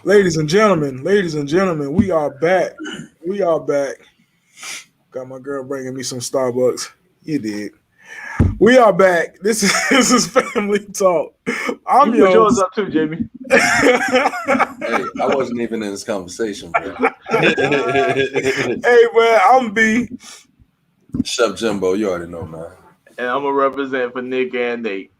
ladies and gentlemen, we are back. We are back. Got my girl bringing me some Starbucks. You did. We are back. This is this is Family Talk. I'm You put your yours host. up too, Jamie. Hey, I wasn't even in this conversation, bro. Hey man, I'm B. Chef Jimbo, you already know, man. And I'm gonna represent for Nick and Nate.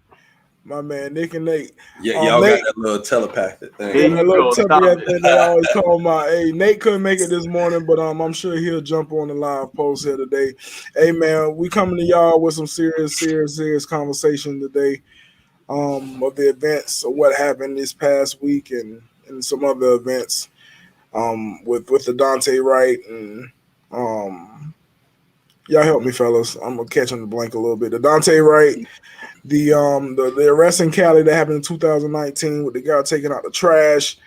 My man Nick and Nate. Yeah, y'all Nate, got that little telepathic thing. There yeah, that you little go. Stop temporary it. thing they always call my. Hey, Nate couldn't make it this morning, but I'm sure he'll jump on the live post here today. Hey man, we coming to y'all with some serious conversation today. Of the events of what happened this past week and some other events with the Dante Wright and y'all help me fellas. I'm gonna catch on the blank a little bit. The Dante Wright, the arrest in Cali that happened in 2019 with the guy taking out the trash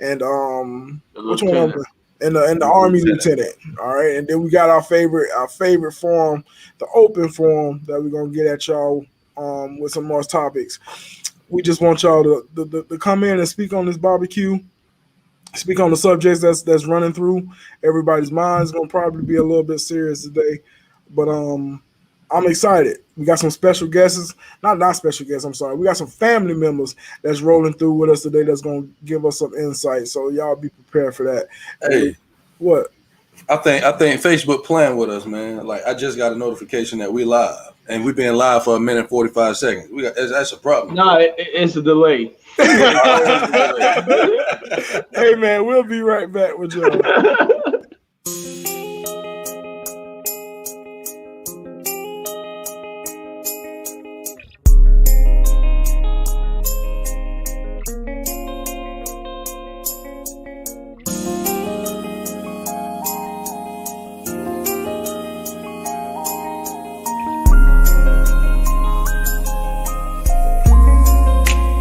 and The which one of lieutenant. them? And the Army lieutenant. All right, and then we got our favorite forum, the open forum that we're gonna get at y'all with some more topics. We just want y'all to come in and speak on this barbecue, speak on the subjects that's running through everybody's minds. Gonna probably be a little bit serious today, but I'm excited. We got some special guests, not special guests. I'm sorry. We got some family members that's rolling through with us today. That's gonna give us some insight. So y'all be prepared for that. Hey, What? I think Facebook playing with us, man. Like I just got a notification that we live, and we've been live for a minute and 45 seconds. That's a problem. No, it's a delay. Hey man, we'll be right back with y'all.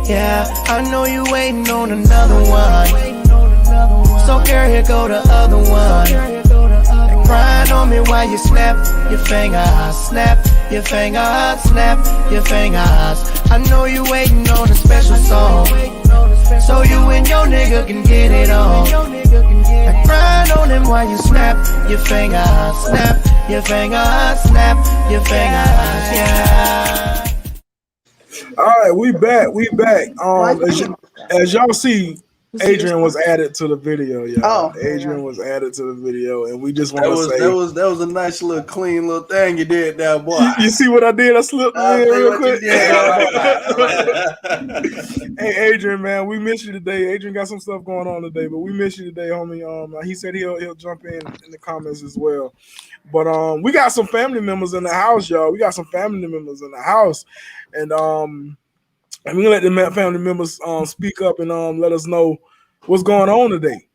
Yeah, I know you waiting on another one. So girl, here go the other one. And crying on me while you snap your fingers, snap your fingers, snap your fingers. I know you waiting on a special song, so you and your nigga can get it on. And crying on him while you snap your fingers, snap your fingers, snap your fingers, yeah. All right, we back. As y'all see, Adrian was added to the video, y'all. Adrian was added to the video, and we just want to say that was a nice little clean little thing you did there, boy. You see what I did? I slipped in real quick. Hey, Adrian, man, we miss you today. Adrian got some stuff going on today, but we miss you today, homie. He said he'll jump in the comments as well. But we got some family members in the house, y'all. We got some family members in the house, and we're gonna let the family members speak up and let us know what's going on today.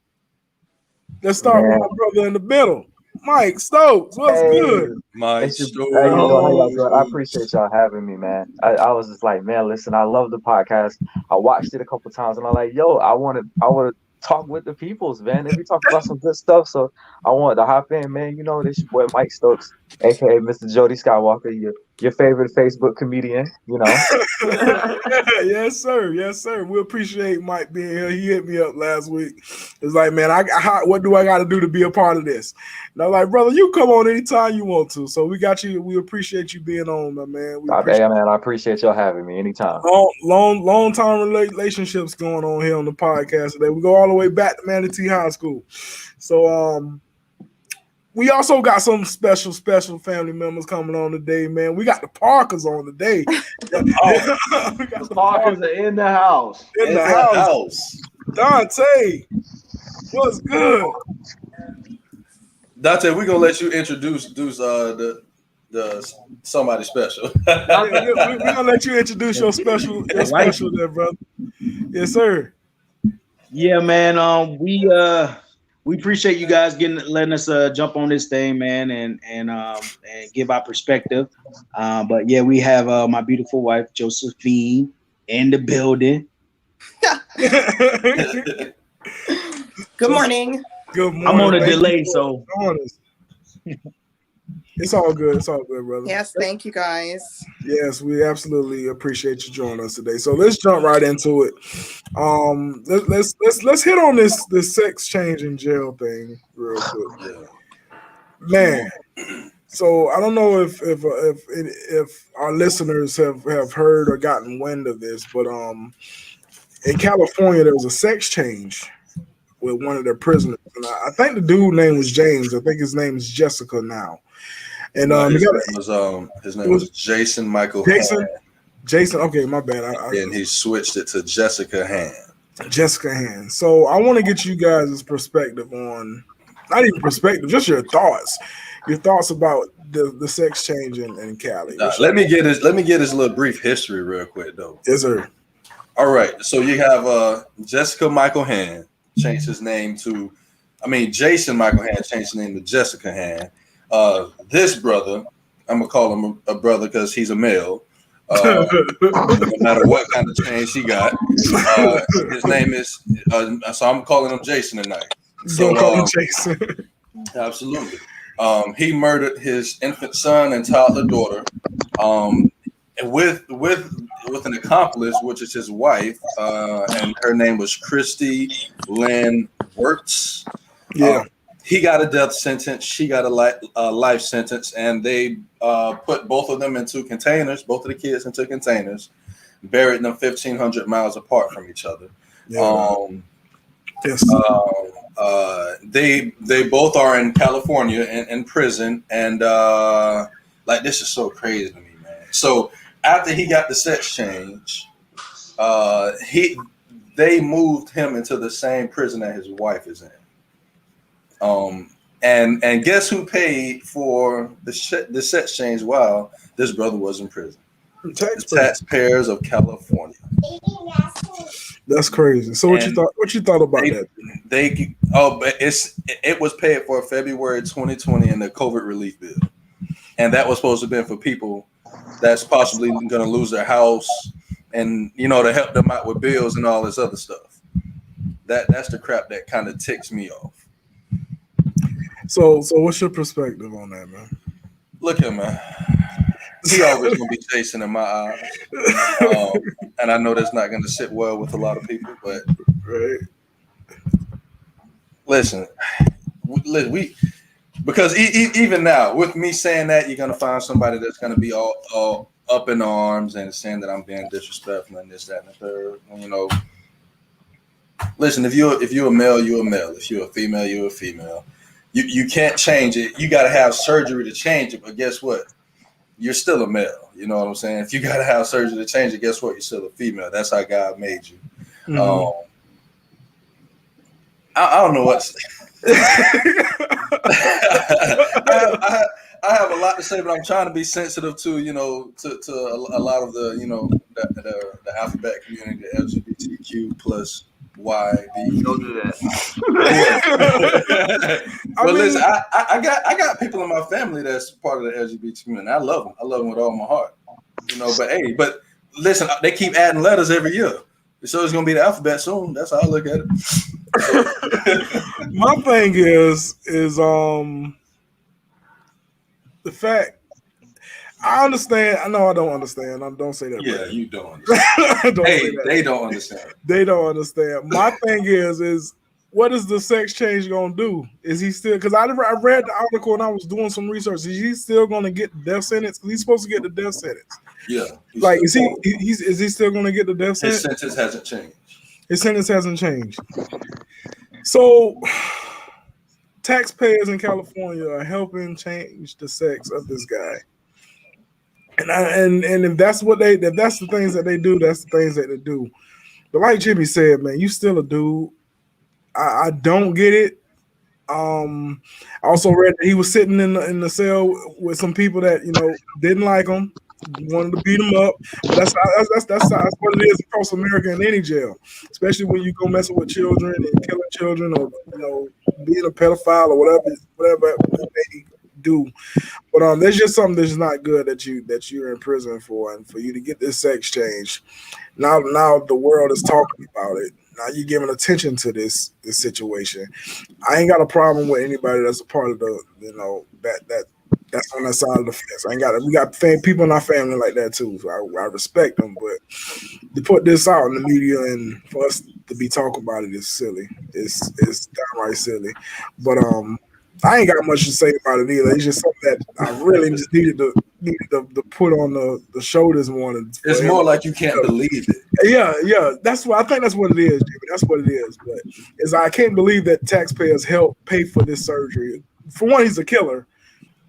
Let's start with my brother in the middle, Mike Stokes. What's good? Mike Stokes. Stokes. Hey, how y'all doing? I appreciate y'all having me, man. I was just like, man, listen, I love the podcast. I watched it a couple times, and I'm like, yo, I want to talk with the peoples, man. And we talk about some good stuff, so I wanted to hop in, man. You know, this your boy Mike Stokes, aka Mr. Jody Skywalker, your favorite Facebook comedian, you know. Yes, sir. We appreciate Mike being here. He hit me up last week. It's like, man, what do I got to do to be a part of this? And I'm like, brother, you come on anytime you want to. So we got you. We appreciate you being on, my man. I appreciate y'all having me anytime. Long time relationships going on here on the podcast today. We go all the way back to Manatee High School. So we also got some special family members coming on today, man. We got the Parkers on today. The Parkers are in the house. In the house. Dante, what's good? Dante, we're gonna let you introduce the somebody special. We're gonna let you introduce your special there, brother. Yes, sir. Yeah, man. We appreciate you guys letting us jump on this thing, man, and give our perspective. But yeah, we have my beautiful wife Josephine in the building. Good morning. Good morning. I'm on a delay, so. It's all good. It's all good, brother. Yes, thank you guys. Yes, we absolutely appreciate you joining us today. So let's jump right into it. Let's hit on this sex change in jail thing real quick. Man, so I don't know if our listeners have heard or gotten wind of this, but in California there was a sex change with one of their prisoners, and I think the dude name was James. I think his name is Jessica now. And his name was Jason Michael Hand. Jason, okay, my bad. And he switched it to Jessica Hand. Jessica Hand. So I want to get you guys' perspective on, not even perspective, just your thoughts. Your thoughts about the sex change in Cali. Let me get his little brief history real quick though. Yes, sir. All right. So you have Jessica Michael Hand changed his name to, Jason Michael Hand changed his name to Jessica Hand. This brother, I'm gonna call him a brother because he's a male. No matter what kind of change he got, his name is. So I'm calling him Jason tonight. So call him Jason. Absolutely. He murdered his infant son and toddler daughter, with an accomplice, which is his wife, and her name was Christy Lynn Wirtz. Yeah. He got a death sentence. She got a life sentence, and they put both of them into containers, both of the kids into containers, buried them 1,500 miles apart from each other. Yeah. Yes. They both are in California in prison, and this is so crazy to me, man. So after he got the sex change, they moved him into the same prison that his wife is in. And guess who paid for the sex change while this brother was in prison? The taxpayers of California. That's crazy. So what you thought about that? It was paid for February 2020 in the COVID relief bill, and that was supposed to be for people that's possibly going to lose their house, and to help them out with bills and all this other stuff. That's the crap that kind of ticks me off. So what's your perspective on that, man? Look here, man. He always gonna be Jason in my eyes, and I know that's not gonna sit well with a lot of people. But listen, because even now, with me saying that, you're gonna find somebody that's gonna be all up in arms and saying that I'm being disrespectful and this, that, and the third. Listen, if you're a male, you're a male. If you're a female, you're a female. You can't change it. You got to have surgery to change it. But guess what? You're still a male. You know what I'm saying? If you got to have surgery to change it, guess what? You're still a female. That's how God made you. Mm-hmm. I don't know what to say. I have a lot to say, but I'm trying to be sensitive to a lot of the the alphabet community, the LGBTQ plus Y. Don't do that. But listen, I got people in my family that's part of the LGBT community. I love them. I love them with all my heart. But listen, they keep adding letters every year. So it's gonna be the alphabet soon. That's how I look at it. My thing is the fact. I understand. I know I don't understand. Don't say that. Yeah, you don't understand. They don't understand. They don't understand. My thing is what is the sex change gonna do? Is he still? Because I read the article and I was doing some research. Is he still gonna get the death sentence? Because he's supposed to get the death sentence. Yeah. Is he still gonna get the death sentence? His sentence hasn't changed. His sentence hasn't changed. So taxpayers in California are helping change the sex of this guy. And if that's the things that they do, that's the things that they do. But like Jimmy said, man, you still a dude. I don't get it. I also read that he was sitting in the cell with some people that didn't like him, wanted to beat him up. But that's what it is across America in any jail, especially when you go messing with children and killing children, or being a pedophile or whatever they do. But there's just something that's not good that you're in prison for, and for you to get this sex change. Now the world is talking about it. Now you're giving attention to this situation. I ain't got a problem with anybody that's a part of the that That's on that side of the fence. We got people in our family like that too. So I respect them, but to put this out in the media and for us to be talking about it is silly. It's downright silly. But I ain't got much to say about it either. It's just something that I really just needed to put on the show this morning. It's more like you can't believe it. Yeah. That's what I think. That's what it is, Jimmy. That's what it is. But I can't believe that taxpayers help pay for this surgery. For one, he's a killer.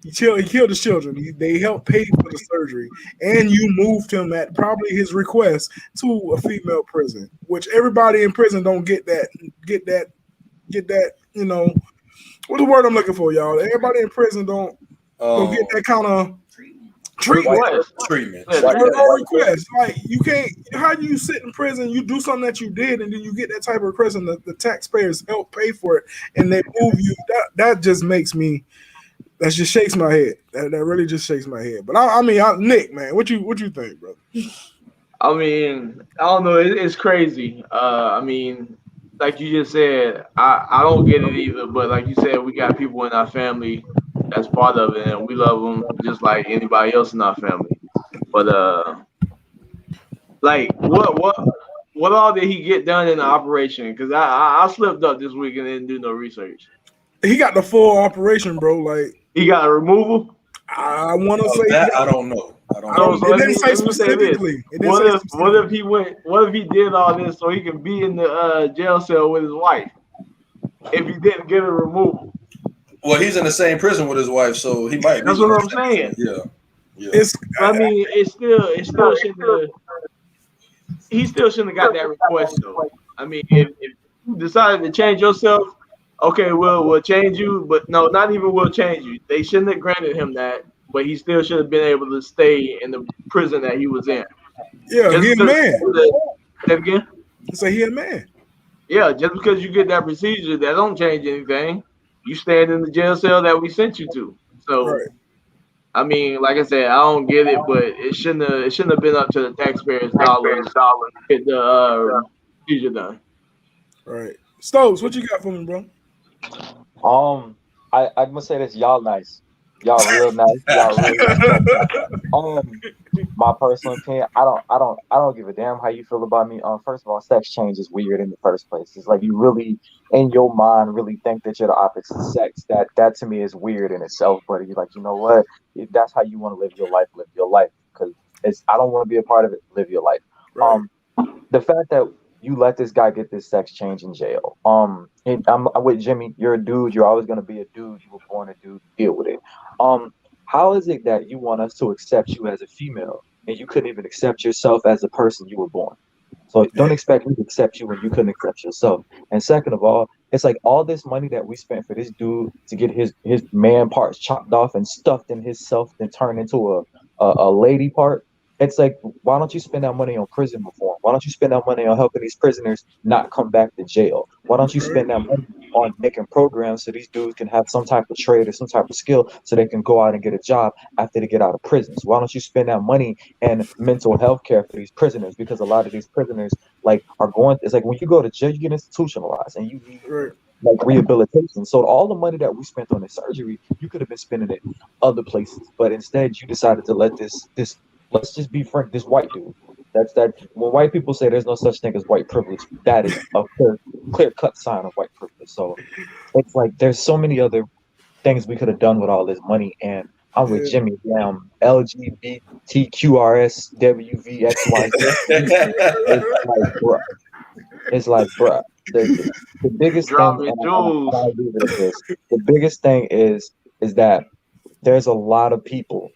He killed his children. They helped pay for the surgery, and you moved him at probably his request to a female prison, which everybody in prison don't get that. You know, what's the word I'm looking for, y'all? Everybody in prison don't get that kind of treatment. Request. Like you can't. How do you sit in prison? You do something that you did, and then you get that type of request, and the taxpayers help pay for it, and they move you. That just makes me. That just shakes my head. That really just shakes my head. But I mean, Nick, man, what you think, brother? I mean, I don't know. It's crazy. I mean, like you just said, I don't get it either. But like you said, we got people in our family that's part of it, and we love them just like anybody else in our family. But like what all did he get done in the operation? Because I slipped up this week and didn't do no research. He got the full operation, bro. Like he got a removal. I want to say that. I don't know. It didn't say specifically. What if he went? What if he did all this so he can be in the jail cell with his wife? If he didn't get a removal. Well, he's in the same prison with his wife, so he might. That's what I'm saying. Yeah. I mean, it still shouldn't. He still shouldn't have got that request though. I mean, if you decided to change yourself. Okay, we'll change you, but no, not even we'll change you. They shouldn't have granted him that, but he still should have been able to stay in the prison that he was in. Yeah, he a man. Say again? Say he a man. Yeah, just because you get that procedure, that don't change anything. You stand in the jail cell that we sent you to. So, right. I mean, like I said, I don't get it, but it shouldn't have been up to the taxpayers' dollars to get the procedure done. Right. Stokes, what you got for me, bro? I'm gonna say this, y'all nice. Y'all real nice. Y'all real nice. My personal opinion, I don't give a damn how you feel about me. First of all, sex change is weird in the first place. It's like you really in your mind really think that you're the opposite sex. That to me is weird in itself, but you're like, you know what? If that's how you want to live your life, because I don't want to be a part of it, live your life. Right. The fact that you let this guy get this sex change in jail. I'm with Jimmy. You're a dude. You're always going to be a dude. You were born a dude. Deal with it. How is it that you want us to accept you as a female and you couldn't even accept yourself as a person you were born? So don't expect me to accept you when you couldn't accept yourself. And second of all, it's like all this money that we spent for this dude to get his man parts chopped off and stuffed in himself and turned into a lady part. It's like, why don't you spend that money on prison reform? Why don't you spend that money on helping these prisoners not come back to jail? Why don't you spend that money on making programs so these dudes can have some type of trade or some type of skill so they can go out and get a job after they get out of prisons? Why don't you spend that money in mental health care for these prisoners? Because a lot of these prisoners it's like when you go to jail, you get institutionalized and you need like rehabilitation. So all the money that we spent on this surgery, you could have been spending it other places. But instead you decided to let this let's just be frank, this white dude. That's that. When white people say there's no such thing as white privilege, that is a clear-cut sign of white privilege. So it's like there's so many other things we could have done with all this money. And I'm with Jimmy. Damn, LGBTQRSWVXYZ. It's like, bruh. The biggest thing. The biggest thing is that there's a lot of people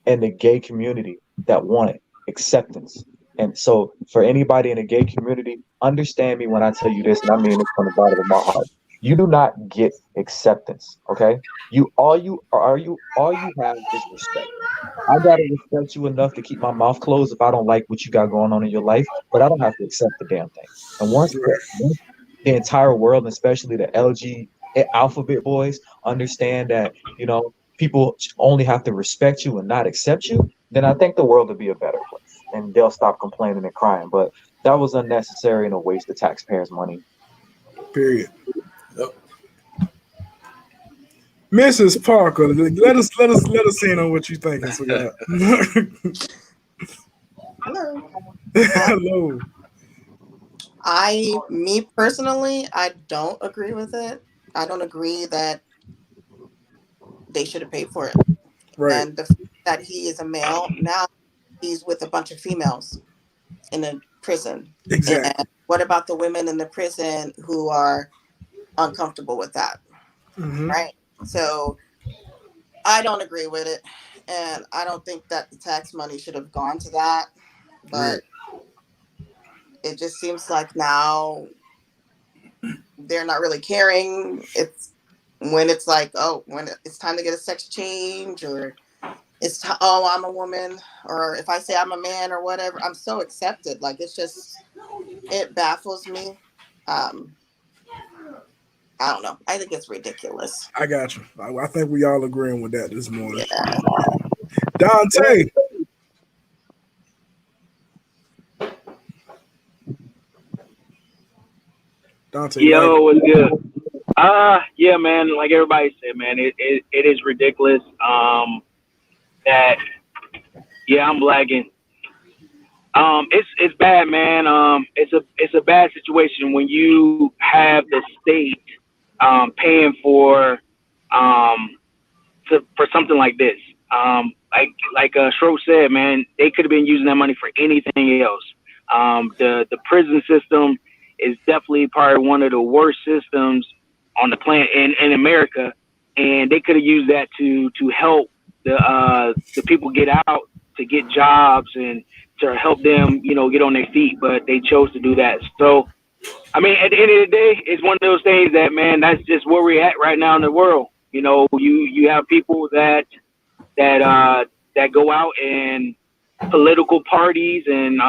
in the gay community that want acceptance. And so for anybody in the gay community, understand me when I tell you this, and I mean it from the bottom of my heart. You do not get acceptance, okay? All you have is respect. I gotta respect you enough to keep my mouth closed if I don't like what you got going on in your life, but I don't have to accept the damn thing. And once the entire world, especially the LG alphabet boys, understand that, people only have to respect you and not accept you, then I think the world would be a better place and they'll stop complaining and crying. But that was unnecessary and a waste of taxpayers' money. Period. Yep. Mrs. Parker, let us in on what you thinking, sweetheart. Hello. Hello. Me personally, I don't agree with it. I don't agree that they should have paid for it. Right. And the fact that he is a male, now he's with a bunch of females in a prison. Exactly. And what about the women in the prison who are uncomfortable with that? Mm-hmm. Right. So I don't agree with it. And I don't think that the tax money should have gone to that. But it just seems like now they're not really caring. It's when it's like, oh, when it's time to get a sex change, or it's oh, I'm a woman, or if I say I'm a man or whatever, I'm so accepted. Like it's just, it baffles me. I don't know. I think it's ridiculous. I got you. I think we all agreeing with that this morning. Yeah. Dante. Dante. Yo, what's good? Yeah, man. Like everybody said, man, it is ridiculous. That, yeah, I'm lagging. It's bad, man. It's a bad situation when you have the state paying for something like this. Like Schroe said, man, they could have been using that money for anything else. The prison system is definitely probably one of the worst systems on the planet in America, and they could have used that to help the people get out, to get jobs, and to help them, get on their feet. But they chose to do that. So, I mean, at the end of the day, it's one of those things that, man, that's just where we're at right now in the world. You have people that go out and political parties and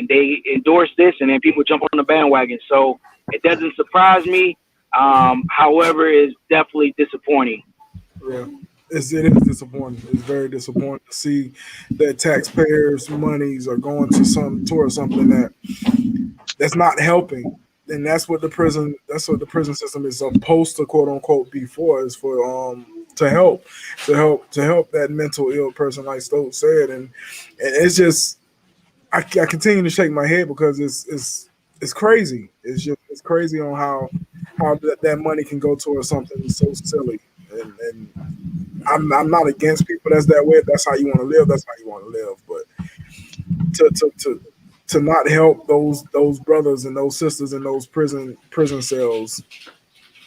they endorse this, and then people jump on the bandwagon. So it doesn't surprise me. However, it's definitely disappointing. Yeah, it is disappointing. It's very disappointing to see that taxpayers' monies are going to towards something that's not helping. And that's what the prison system is supposed to, quote unquote, be for, is for to help that mental ill person, like Stokes said. And it's just, I continue to shake my head because it's crazy. It's crazy on how that money can go towards something so silly. And I'm not against people that's that way. If that's how you want to live, that's how you want to live. But to not help those brothers and those sisters in those prison cells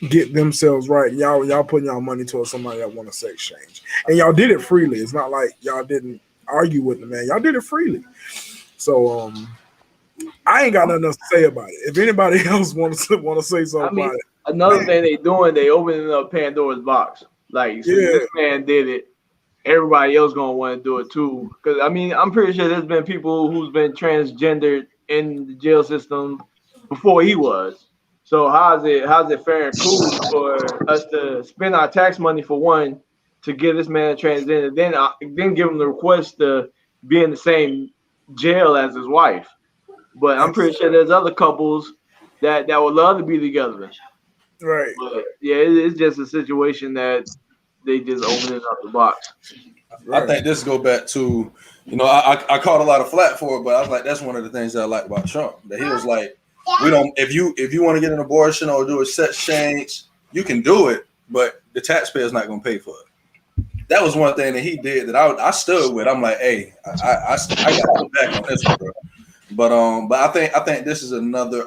get themselves right, y'all putting y'all money towards somebody that want a sex change, and y'all did it freely. It's not like y'all didn't argue with the man. Y'all did it freely. So I ain't got nothing else to say about it. If anybody else want to say something about it. Another thing they opening up Pandora's box. Like, so this man did it, everybody else gonna want to do it too. Because I mean, I'm pretty sure there's been people who's been transgendered in the jail system before he was. So how's it fair and cool for us to spend our tax money for one to give this man a transgender, then give him the request to be in the same jail as his wife? But I'm pretty sure there's other couples that would love to be together. Right. But yeah, it's just a situation that they just opening up the box. Right. I think this go back to, I caught a lot of flack for it, but I was like, that's one of the things that I like about Trump. That he was like, we don't. If you want to get an abortion or do a sex change, you can do it, but the taxpayer's not going to pay for it. That was one thing that he did that I stood with. I'm like, hey, I got to put back on this one, bro. But I think this is another.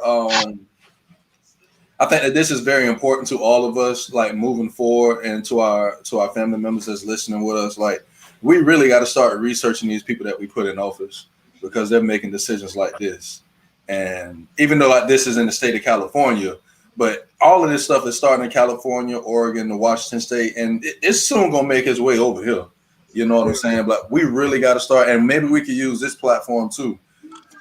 I think that this is very important to all of us, like moving forward, and to our family members that's listening with us. Like, we really got to start researching these people that we put in office, because they're making decisions like this. And even though like this is in the state of California, but all of this stuff is starting in California, Oregon, and Washington State, and it's soon gonna make its way over here. You know what I'm saying? But we really got to start, and maybe we could use this platform too,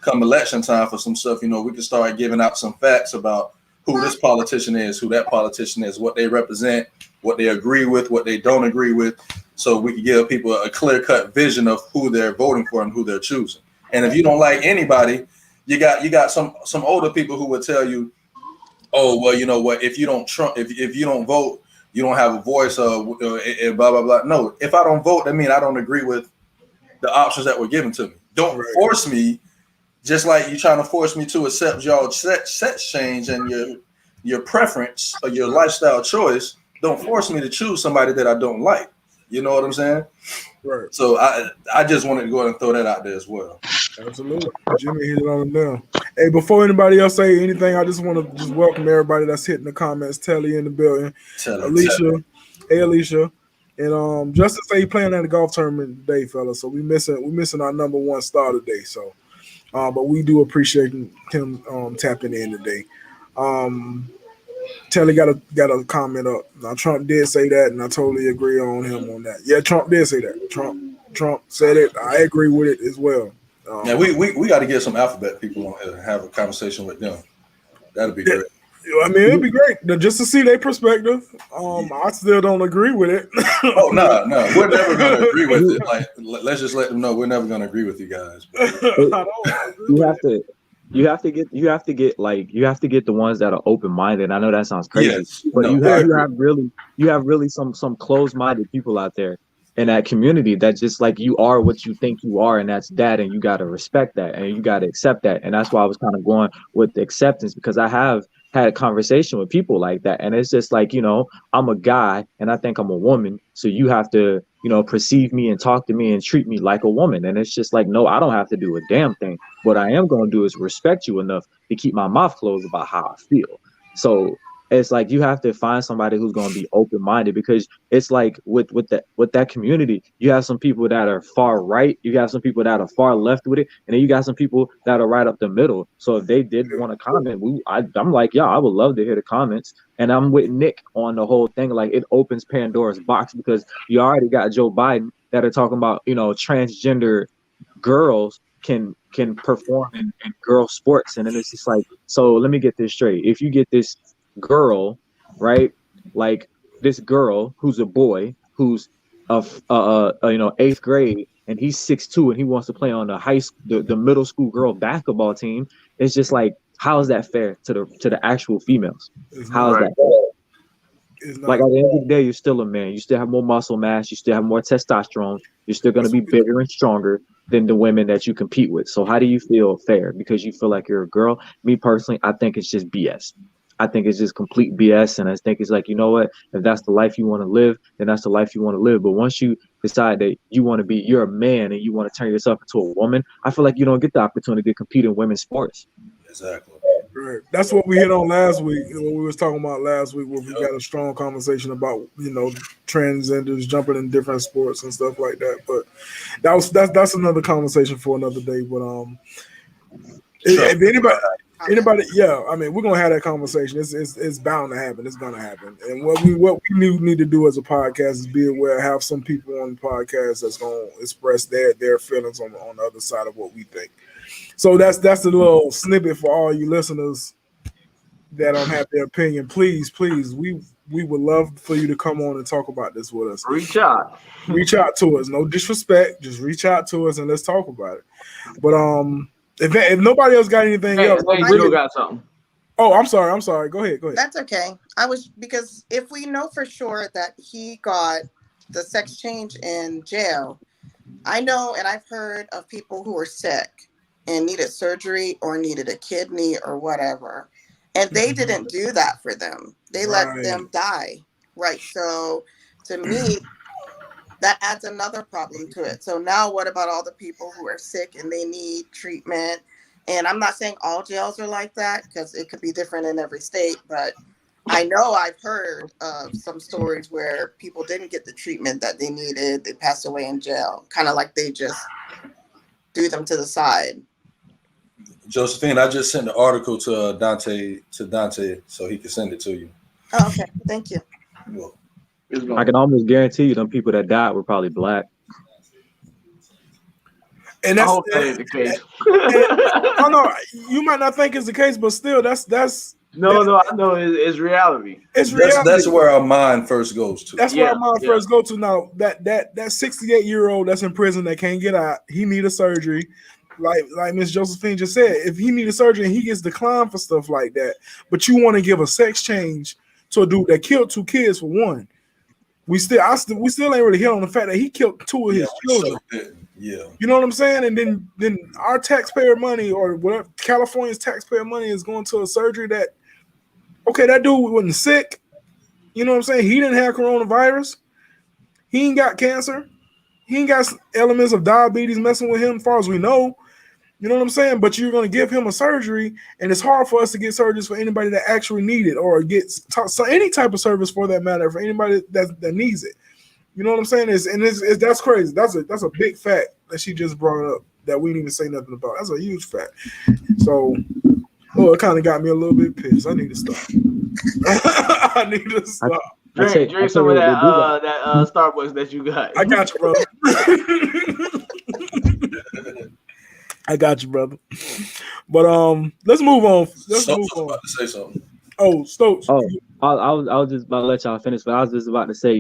come election time, for some stuff. We can start giving out some facts about who this politician is, who that politician is, what they represent, what they agree with, what they don't agree with, so we can give people a clear-cut vision of who they're voting for and who they're choosing. And if you don't like anybody, you got some older people who would tell you, oh, well, you know what, if you don't vote you don't have a voice or blah blah blah. No, if I don't vote, that means I don't agree with the options that were given to me. Don't force me, just like you trying to force me to accept y'all sex change and your preference or your lifestyle choice. Don't force me to choose somebody that I don't like. You know what I'm saying? Right. So I just wanted to go ahead and throw that out there as well. Absolutely. Jimmy hit it on the nail. Hey, before anybody else say anything, I just want to just welcome everybody that's hitting the comments. Telly in the building. Alicia. Hey, Alicia. And Justin say he playing at the golf tournament today, fellas. So we missing our number one star today. So but we do appreciate him tapping in today. Telly got a comment up. Now Trump did say that, and I totally agree on him on that. Yeah, Trump did say that. Trump said it. I agree with it as well. Yeah, we got to get some alphabet people on here and have a conversation with them. That'd be great. I mean, it'd be great just to see their perspective. I still don't agree with it. Oh no, we're never going to agree with it. Like, let's just let them know we're never going to agree with you guys. You have to get the ones that are open minded. I know that sounds crazy, yes. but you have really some closed minded people out there in that community that just like you are what you think you are, and that's that, and you got to respect that and you got to accept that. And that's why I was kind of going with the acceptance, because I have had a conversation with people like that, and it's just like, I'm a guy and I think I'm a woman, so you have to perceive me and talk to me and treat me like a woman. And it's just like, no, I don't have to do a damn thing. What I am going to do is respect you enough to keep my mouth closed about how I feel. So it's like you have to find somebody who's going to be open-minded, because it's like with that community, you have some people that are far right, you have some people that are far left with it, and then you got some people that are right up the middle. So if they did want to comment, I'm like, yeah, I would love to hear the comments. And I'm with Nick on the whole thing. Like, it opens Pandora's box, because you already got Joe Biden that are talking about, transgender girls can perform in girl sports. And then it's just like, so let me get this straight. If you get this girl, right, like this girl who's a boy who's eighth grade, and he's 6'2" and he wants to play on the middle school girl basketball team, it's just like, how is that fair to the actual females? How is that fair? Like, at the end of the day, you're still a man. You still have more muscle mass. You still have more testosterone. You're still going to be bigger and stronger than the women that you compete with. So how do you feel fair? Because you feel like you're a girl? Me personally, I think it's just BS. I think it's just complete BS. And I think it's like, you know what? If that's the life you want to live, then that's the life you want to live. But once you decide that you're a man and you want to turn yourself into a woman, I feel like you don't get the opportunity to compete in women's sports. Exactly. Right. That's what we hit on last week. When we was talking about last week, where we got a strong conversation about transgenders jumping in different sports and stuff like that. But that's another conversation for another day. But if anybody, yeah, I mean, we're gonna have that conversation. It's bound to happen. It's gonna happen. And what we need to do as a podcast is be aware, have some people on the podcast that's gonna express their feelings on the other side of what we think. So that's the little snippet for all you listeners that don't have their opinion. Please, we would love for you to come on and talk about this with us. Reach out to us. No disrespect, just reach out to us and let's talk about it. But if nobody else got anything else, Joe got something. Oh, I'm sorry. Go ahead. That's okay. Because if we know for sure that he got the sex change in jail, I know, and I've heard of people who were sick and needed surgery or needed a kidney or whatever, and they didn't do that for them. They let them die. Right. So to me, that adds another problem to it. So now what about all the people who are sick and they need treatment? And I'm not saying all jails are like that, because it could be different in every state, but I know I've heard of some stories where people didn't get the treatment that they needed. They passed away in jail, kind of like they just threw them to the side. Josephine, I just sent the article to Dante so he can send it to you. Oh, okay. Thank you. I can almost guarantee you them people that died were probably black. And that's the case. I know you might not think it's the case, but still, that's no. I know it's reality. It's reality. That's where our mind first goes to. That's where our mind first goes to. Now that 68-year-old that's in prison that can't get out, he need a surgery. Like Miss Josephine just said, if he need a surgery and he gets declined for stuff like that, but you want to give a sex change to a dude that killed 2 kids for one. We still ain't really hit on the fact that he killed 2 of his children. Yeah. You know what I'm saying? And then our taxpayer money or whatever California's taxpayer money is going to a surgery that, okay, that dude wasn't sick. You know what I'm saying? He didn't have coronavirus. He ain't got cancer. He ain't got elements of diabetes messing with him, as far as we know. You know what I'm saying? But you're going to give him a surgery, and it's hard for us to get surgeries for anybody that actually need it, or get any type of service for that matter, for anybody that needs it. You know what I'm saying? That's crazy. That's a big fact that she just brought up that we didn't even say nothing about. That's a huge fact. So, it kind of got me a little bit pissed. I need to stop. I need to stop. Drink some of that Starbucks that you got. I got you, brother. I got you, brother. But let's move on. About to say something. Oh, Stokes. Oh, I was just about to let y'all finish, but I was just about to say,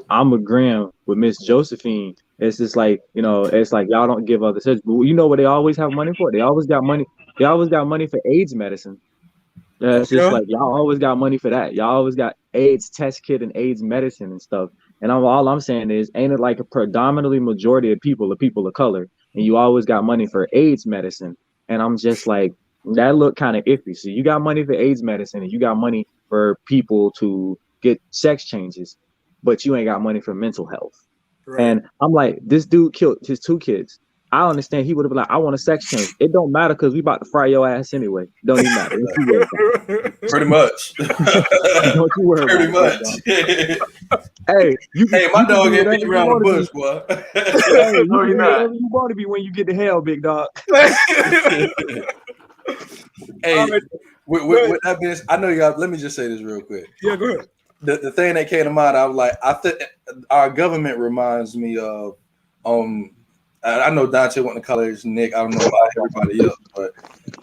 I'm agreeing with Miss Josephine. It's just like, it's like y'all don't give other surgery. But you know what they always have money for? They always got money. They always got money for AIDS medicine. It's just like y'all always got money for that. Y'all always got AIDS test kit and AIDS medicine and stuff. And all I'm saying is, ain't it like a predominantly majority of people of color, and you always got money for AIDS medicine? And I'm just like, that look kind of iffy. So you got money for AIDS medicine, and you got money for people to get sex changes, but you ain't got money for mental health. Right. And I'm like, this dude killed his 2 kids. I understand he would have been like, I want a sex change. It don't matter because we about to fry your ass anyway. Don't even matter. Pretty much. Don't you worry Pretty about much. Hey, my dog ain't beat around the bush, boy. Hey, you can be whatever you want to be when you get to hell, big dog. Hey, with that being, I know y'all. Let me just say this real quick. Yeah, go ahead. The thing that came to mind, I was like, I think our government reminds me of I know Dante went to college, Nick. I don't know about everybody else, but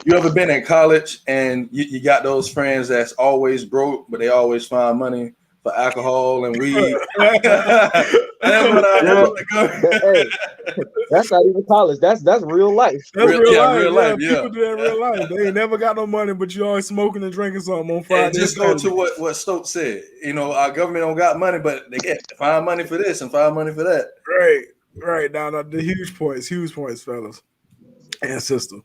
you ever been in college and you got those friends that's always broke, but they always find money for alcohol and weed? Hey, that's not even college. That's real life. That's real life. Yeah. People do that in real life. They ain't never got no money, but you always smoking and drinking something on Friday. And just go to what Stokes said. Our government don't got money, but they get find money for this and find money for that. Right. Now the huge points, fellas and sister.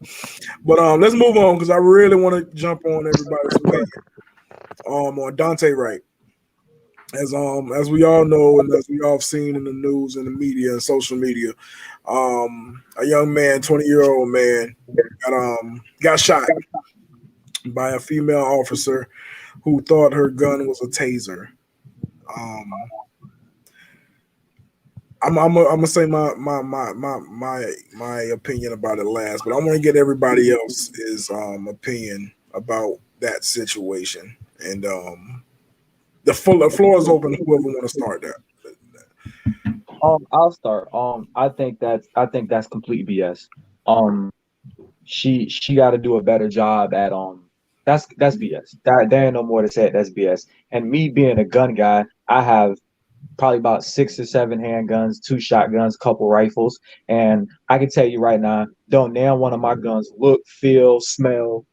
But let's move on because I really want to jump on everybody's opinion. On Dante Wright. As we all know, and as we all have seen in the news and the media and social media, a young man, 20-year-old man, got shot by a female officer who thought her gun was a taser. I'm gonna say my opinion about it last, but I want to get everybody else's opinion about that situation. And the floor is open. Whoever want to start that. I'll start. I think that's complete BS. She got to do a better job at That's BS. There ain't no more to say. That's BS. And me being a gun guy, I have probably about 6 or 7 handguns, 2 shotguns, couple rifles, and I can tell you right now, don't name one of my guns look, feel, smell,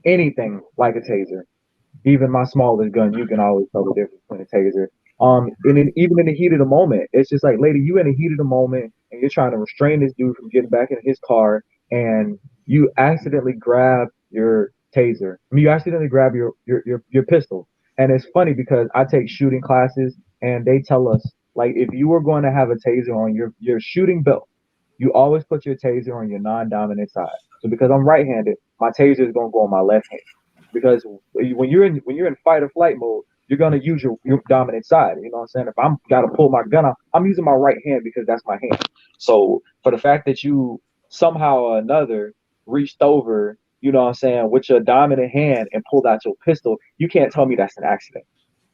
anything like a taser. Even my smallest gun, you can always tell the difference between a taser. And then even in the heat of the moment, it's just like, lady, you in the heat of the moment, and you're trying to restrain this dude from getting back in his car, and you accidentally grab your taser. I mean, you accidentally grab your pistol. And it's funny because I take shooting classes, and they tell us, like, if you were going to have a taser on your shooting belt, you always put your taser on your non-dominant side. So because I'm right-handed, my taser is going to go on my left hand. Because when you're in fight or flight mode, you're going to use your dominant side. You know what I'm saying? If I'm got to pull my gun out, I'm using my right hand because that's my hand. So for the fact that you somehow or another reached over, you know what I'm saying, with your dominant hand and pulled out your pistol, you can't tell me that's an accident.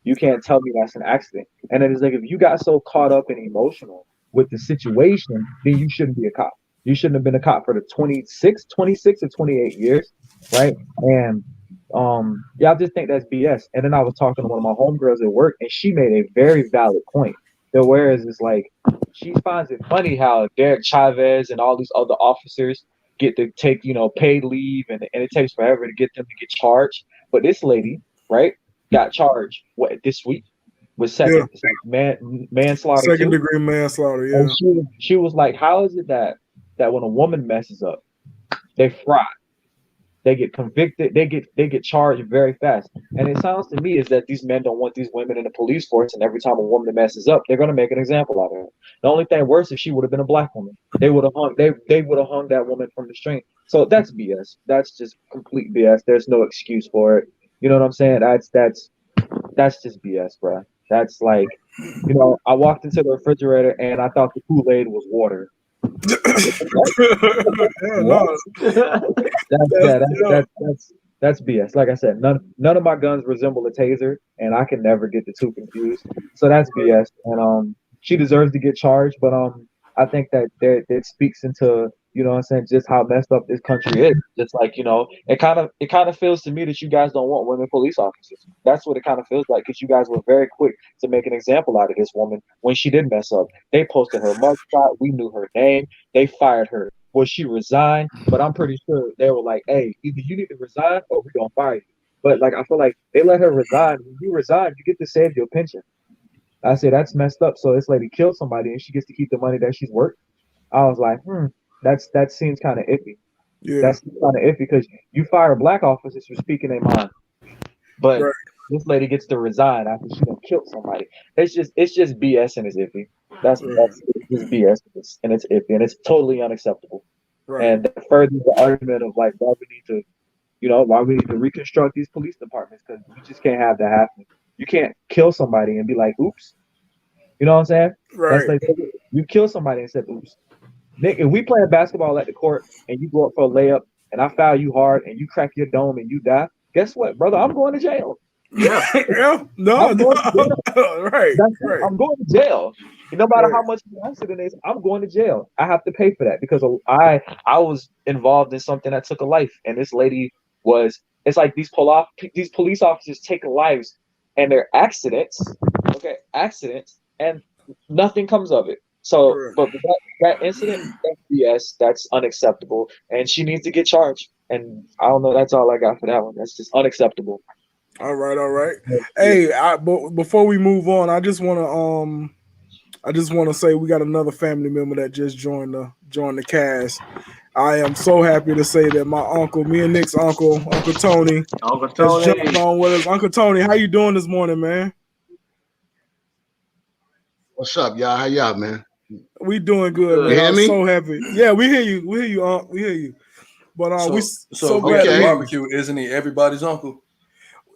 You can't tell me that's an accident. And then it's like, if you got so caught up and emotional with the situation, then you shouldn't be a cop. You shouldn't have been a cop for the 26 or 28 years, right? And I just think that's BS. And then I was talking to one of my homegirls at work, and she made a very valid point. That whereas it's like, she finds it funny how Derek Chavez and all these other officers get to take, paid leave, and it takes forever to get them to get charged. But this lady, right, got charged this week with second manslaughter, second degree manslaughter. Yeah, and she was like, "How is it that when a woman messes up, they fry, they get convicted, they get charged very fast?" And it sounds to me is that these men don't want these women in the police force, and every time a woman messes up, they're gonna make an example out of her. The only thing worse if she would have been a black woman, they would have hung that woman from the string. So that's BS. That's just complete BS. There's no excuse for it. You know what I'm saying? That's just BS, bro. That's like, I walked into the refrigerator and I thought the Kool-Aid was water. That's BS. Like I said, none of my guns resemble a taser, and I can never get the two confused. So that's BS. And she deserves to get charged, but I think that it speaks into, just how messed up this country is. Just like, it kind of feels to me that you guys don't want women police officers. That's what it kind of feels like, because you guys were very quick to make an example out of this woman when she did mess up. They posted her mugshot. We knew her name. They fired her. Well, she resigned, but I'm pretty sure they were like, "Hey, either you need to resign or we're gonna fire you." But like, I feel like they let her resign. When you resign, you get to save your pension. I said that's messed up. So this lady killed somebody and she gets to keep the money that she's worth. I was like, that seems kind of iffy. Yeah, that's kind of iffy, because you fire black officers for speaking their mind, but this lady gets to resign after she done killed somebody. It's just BS and it's iffy. That's just BS and it's iffy and it's totally unacceptable. Right. And that furthers the argument of like why we need to reconstruct these police departments, because we just can't have that happen. You can't kill somebody and be like, "Oops." You know what I'm saying? Right. That's like, you kill somebody and said, "Oops." Nick, if we play basketball at the court and you go up for a layup and I foul you hard and you crack your dome and you die, guess what, brother? I'm going to jail. Yeah. No. Right. I'm going to jail. No matter how much the accident is, I'm going to jail. I have to pay for that because I was involved in something that took a life, and this lady was. It's like these police officers take lives, and they're accidents, and nothing comes of it. So, but that incident, that's BS. That's unacceptable, and she needs to get charged. And I don't know. That's all I got for that one. That's just unacceptable. All right. Hey, but before we move on, I just want to say we got another family member that just joined the cast. I am so happy to say that my uncle, me and Nick's uncle, Uncle Tony, has jumped on with us. Uncle Tony, how you doing this morning, man? What's up, y'all? How y'all, man? We doing good. You hear me? So happy. Yeah, we hear you. We hear you. But we so glad the barbecue, isn't he everybody's uncle?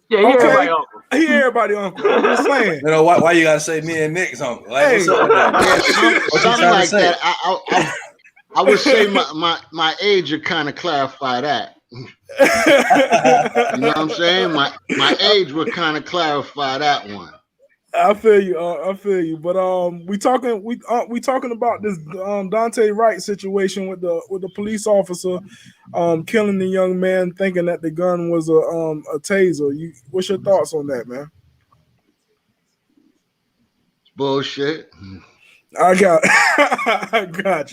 Yeah, everybody uncle. He everybody uncle. I'm just saying. Why you gotta say me and Nick's uncle? Like, hey, what's up with something like that. I would say my age would kind of clarify that. You know what I'm saying? My age would kind of clarify that one. I feel you. But we talking about this Daunte Wright situation with the police officer killing the young man thinking that the gun was a taser. What's your thoughts on that, man? Bullshit. I got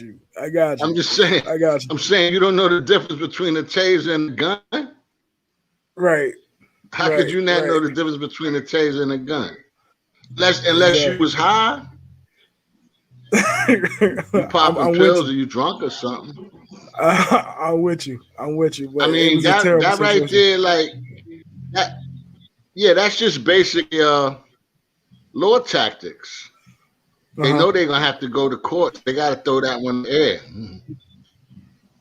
you. I'm just saying. I got you. I'm saying you don't know the difference between a taser and a gun. Right. How could you not know the difference between a taser and a gun? Unless you was high, you popping pills, or you drunk or something. I'm with you. But I mean, that right there, like that. Yeah, that's just basic law tactics. They know they're gonna have to go to court. They got to throw that one in the air.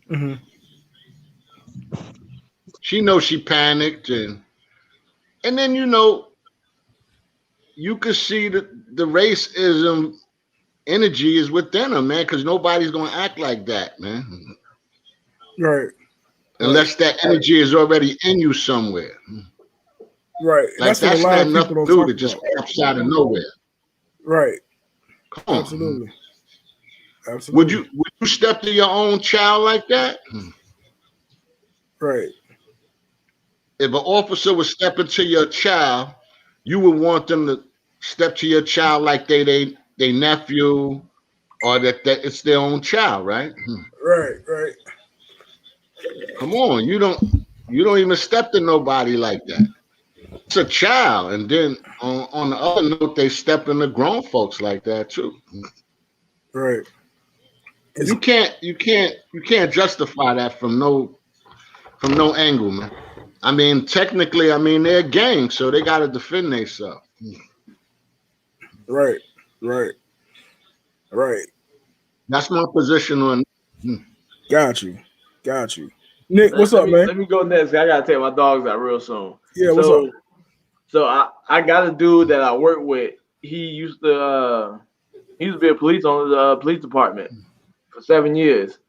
Mm-hmm. She knows she panicked, and then you could see that the racism energy is within her, man, because nobody's going to act like that, man. Right. Unless that energy is already in you somewhere. Right. Like that's not enough to do to just pops out of nowhere. Right. Come on. Absolutely. Would you step to your own child like that? Right. If an officer was stepping to your child, you would want them to step to your child like they nephew, or that it's their own child, right? Right. Come on, you don't even step to nobody like that. It's a child, and then on the other note, they step into grown folks like that too. Right. You can't justify that from no angle, man. I mean, technically, they're a gang, so they got to defend themselves. Right. That's my position on. Got you. Nick, what's up, man? Let me go next. I gotta take my dogs out real soon. Yeah, what's up? So I got a dude that I work with. He used to be a police on the police department for 7 years,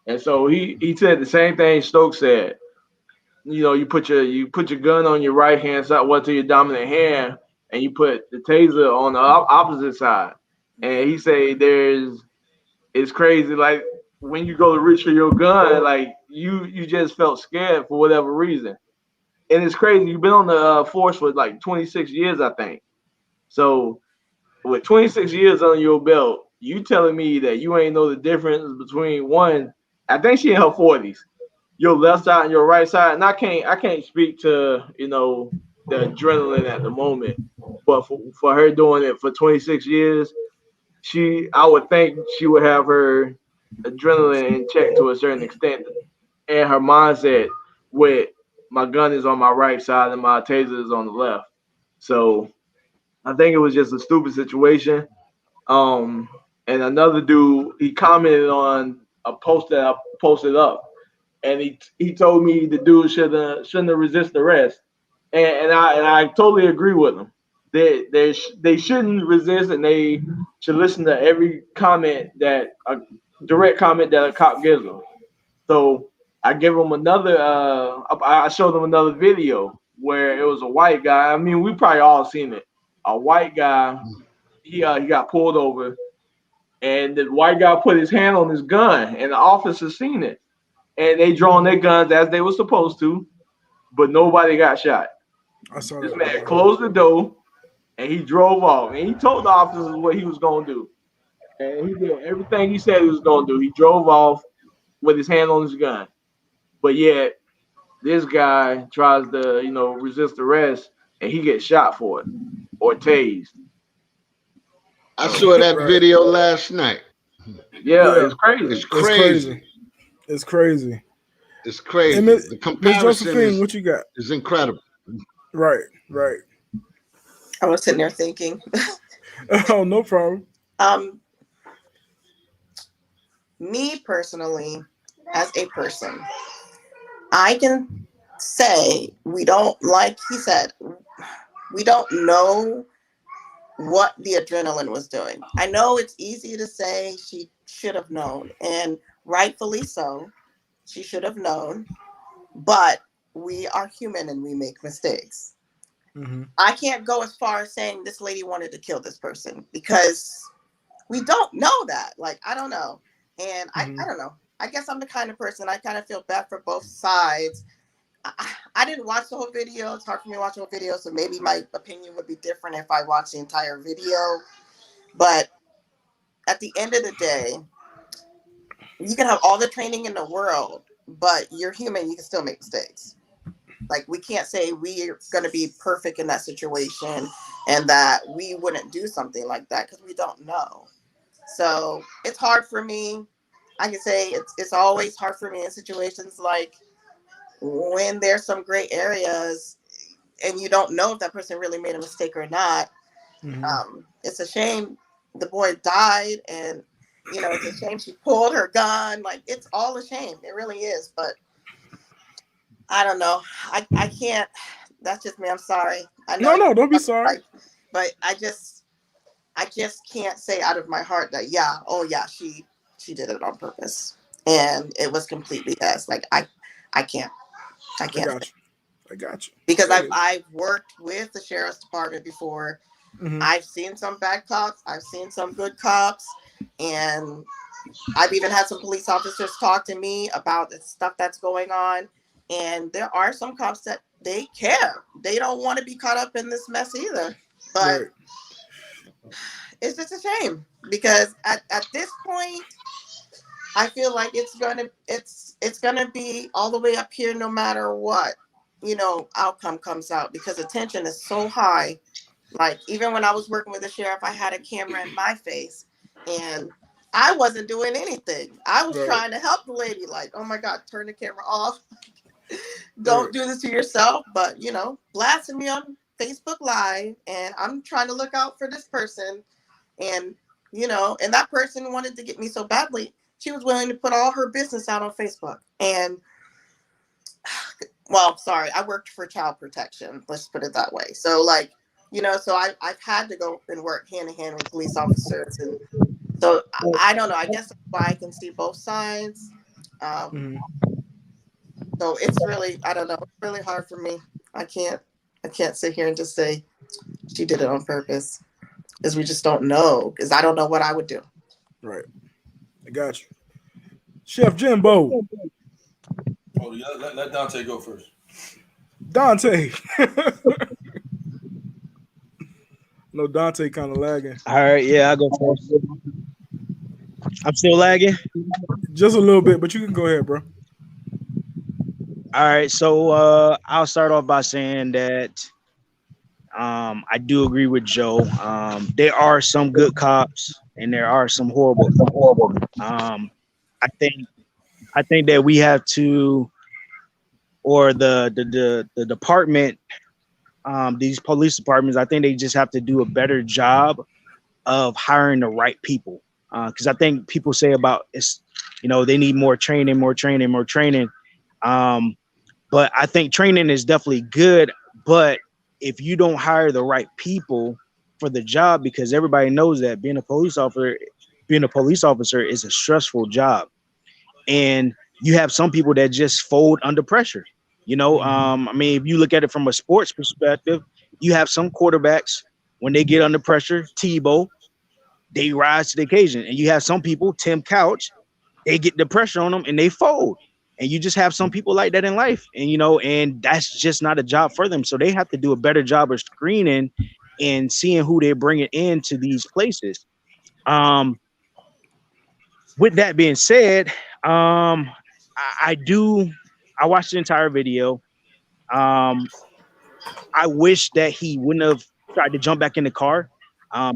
and so he said the same thing Stokes said. You know, you put your gun on your right hand side, to your dominant hand, and you put the taser on the opposite side. And he said it's crazy. Like when you go to reach for your gun, like you just felt scared for whatever reason. And it's crazy. You've been on the force for like 26 years, I think. So with 26 years on your belt, you telling me that you ain't know the difference between one, I think she in her 40s, your left side and your right side. And I can't speak to, the adrenaline at the moment, but for her doing it for 26 years, I would think she would have her adrenaline in check to a certain extent, and her mindset with my gun is on my right side and my taser is on the left. So I think it was just a stupid situation. And another dude, he commented on a post that I posted up, and he told me the dude shouldn't have resisted arrest, and I totally agree with him. They shouldn't resist, and they should listen to every direct comment that a cop gives them. So I give them I showed them another video where it was a white guy. I mean, we probably all seen it. A white guy, he got pulled over, and the white guy put his hand on his gun, and the officer seen it, and they drawn their guns as they were supposed to, but nobody got shot. I saw This that. man closed the door, and he drove off, and he told the officers what he was gonna do, and he did everything he said he was gonna do. He drove off with his hand on his gun, but yet this guy tries to, resist arrest, and he gets shot for it or tased. I saw that video last night. Yeah, it's crazy. It's crazy. And The Miss comparison Josephine, what you got? is incredible. Right. I was sitting there thinking. Oh, no problem. Me personally, as a person, I can say we don't, like he said, we don't know what the adrenaline was doing. I know it's easy to say she should have known, and rightfully so, she should have known, but we are human and we make mistakes. Mm-hmm. I can't go as far as saying this lady wanted to kill this person because we don't know that. Like, I don't know. And I don't know. I guess I'm the kind of person, I kind of feel bad for both sides. I didn't watch the whole video. It's hard for me to watch the whole video, so maybe my opinion would be different if I watched the entire video. But at the end of the day, you can have all the training in the world, but you're human. You can still make mistakes. Like, we can't say we're going to be perfect in that situation and that we wouldn't do something like that because we don't know. So it's hard for me. I can say it's always hard for me in situations like when there's some gray areas and you don't know if that person really made a mistake or not. Mm-hmm. It's a shame the boy died, and it's a shame she pulled her gun. Like, it's all a shame. It really is. But I don't know. I can't. That's just me. I'm sorry. I know. No, don't be sorry. But I just can't say out of my heart that she did it on purpose, and it was completely us. Like, I can't. I got you. Because I've worked with the sheriff's department before. Mm-hmm. I've seen some bad cops. I've seen some good cops, and I've even had some police officers talk to me about the stuff that's going on. And there are some cops that they care. They don't want to be caught up in this mess either. But it's just a shame because at this point, I feel like it's gonna be all the way up here no matter what. outcome comes out, because attention is so high. Like, even when I was working with the sheriff, I had a camera in my face and I wasn't doing anything. I was trying to help the lady, like, oh my God, turn the camera off. Don't do this to yourself. But, blasting me on Facebook Live, and I'm trying to look out for this person. And, and that person wanted to get me so badly, she was willing to put all her business out on Facebook. And, well, sorry, I worked for child protection. Let's put it that way. So, like, so I've had to go and work hand in hand with police officers. And so I don't know. I guess that's why I can see both sides. So it's really, I don't know, it's really hard for me. I can't sit here and just say she did it on purpose, because we just don't know, because I don't know what I would do. Right. I got you. Chef Jimbo. Oh, yeah, let Dante go first. Dante. No, Dante kind of lagging. All right, yeah, I'll go first. I'm still lagging? Just a little bit, but you can go ahead, bro. All right, so I'll start off by saying that I do agree with Joe. There are some good cops and there are some horrible. I think that we have to, or the department, these police departments, I think they just have to do a better job of hiring the right people. Because I think people say about it's, they need more training. But I think training is definitely good. But if you don't hire the right people for the job, because everybody knows that being a police officer is a stressful job. And you have some people that just fold under pressure. I mean, if you look at it from a sports perspective, you have some quarterbacks, when they get under pressure, Tebow, they rise to the occasion. And you have some people, Tim Couch, they get the pressure on them and they fold. And you just have some people like that in life. And, and that's just not a job for them. So they have to do a better job of screening and seeing who they're bringing into these places. With that being said, I watched the entire video. I wish that he wouldn't have tried to jump back in the car,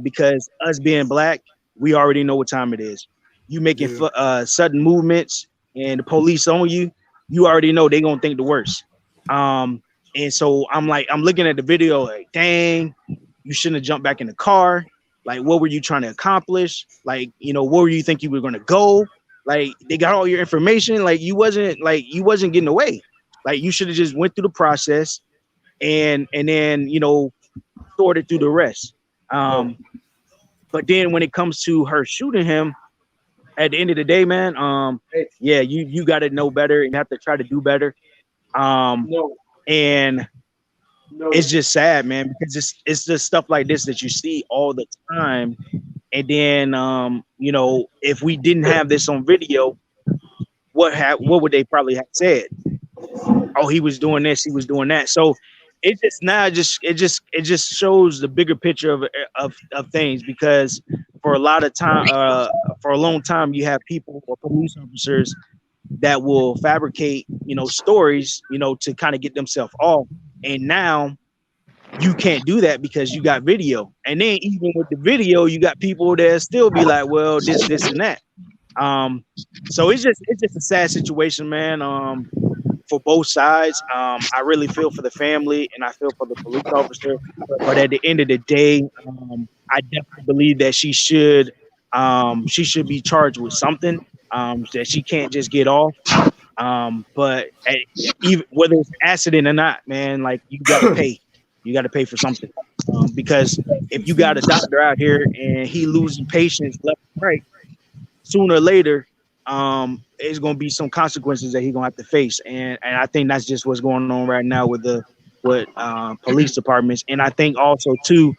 because us being black, we already know what time it is. You making sudden movements and the police on you, you already know they're going to think the worst. And so I'm looking at the video like, dang, you shouldn't have jumped back in the car. Like, what were you trying to accomplish? Like, where were you think you were going to go? Like, they got all your information. Like, you wasn't getting away. Like, you should have just went through the process and then, sorted through the rest. But then when it comes to her shooting him, at the end of the day, man, you got to know better and have to try to do better. And it's just sad, man, because it's just stuff like this that you see all the time. And then, if we didn't have this on video, what would they probably have said? Oh, he was doing this, he was doing that. So it just shows the bigger picture of things, because for a lot of time, for a long time, you have people or police officers that will fabricate, stories, to kind of get themselves off. And now you can't do that because you got video. And then even with the video, you got people that still be like, well, this and that. So it's just a sad situation, man. For both sides. I really feel for the family and I feel for the police officer. But at the end of the day, I definitely believe that she should be charged with something, that she can't just get off. But even whether it's an accident or not, man, like, you gotta pay. You gotta pay for something. Because if you got a doctor out here and he losing patients left and right, sooner or later, there's gonna be some consequences that he's gonna have to face. And I think that's just what's going on right now with police departments. And I think also too,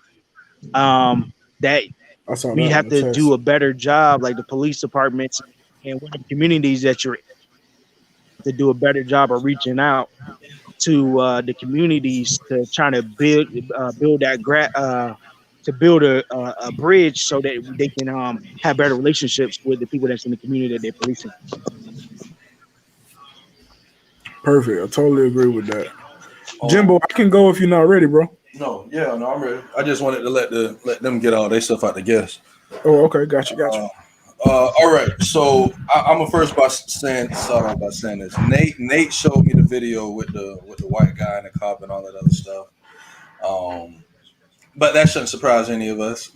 that we have to do a better job, like the police departments and one of the communities that you're in, to do a better job of reaching out to the communities to try to build a bridge so that they can have better relationships with the people that's in the community that they're policing. Perfect. I totally agree with that. Jimbo, I can go if you're not ready, bro. No, I'm ready. I just wanted to let them get all their stuff out the guest. Oh, okay, gotcha. All right, so I'm gonna first start off by saying this. Nate showed me the video with the white guy and the cop and all that other stuff. But that shouldn't surprise any of us.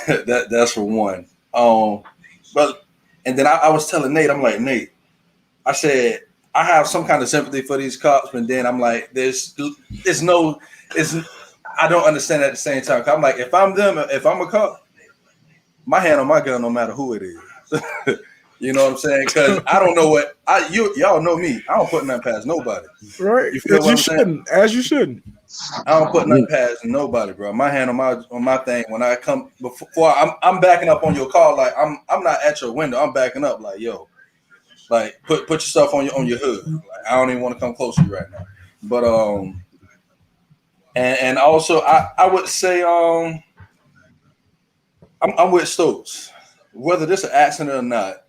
That's for one. But and then I was telling Nate, I'm like, Nate, I said I have some kind of sympathy for these cops, but then I'm like, I don't understand at the same time. I'm like, if I'm them, if I'm a cop, my hand on my gun, no matter who it is. You know what I'm saying? Because I don't know what y'all know me. I don't put nothing past nobody. Right? You feel As you shouldn't. As you shouldn't. I don't put nothing past nobody, bro. My hand on my thing when I come before I'm backing up on your car. Like I'm not at your window. I'm backing up. Like yo, like put your stuff on your hood. Like, I don't even want to come close to you right now. But and also I would say I'm with Stokes. Whether this is an accident or not,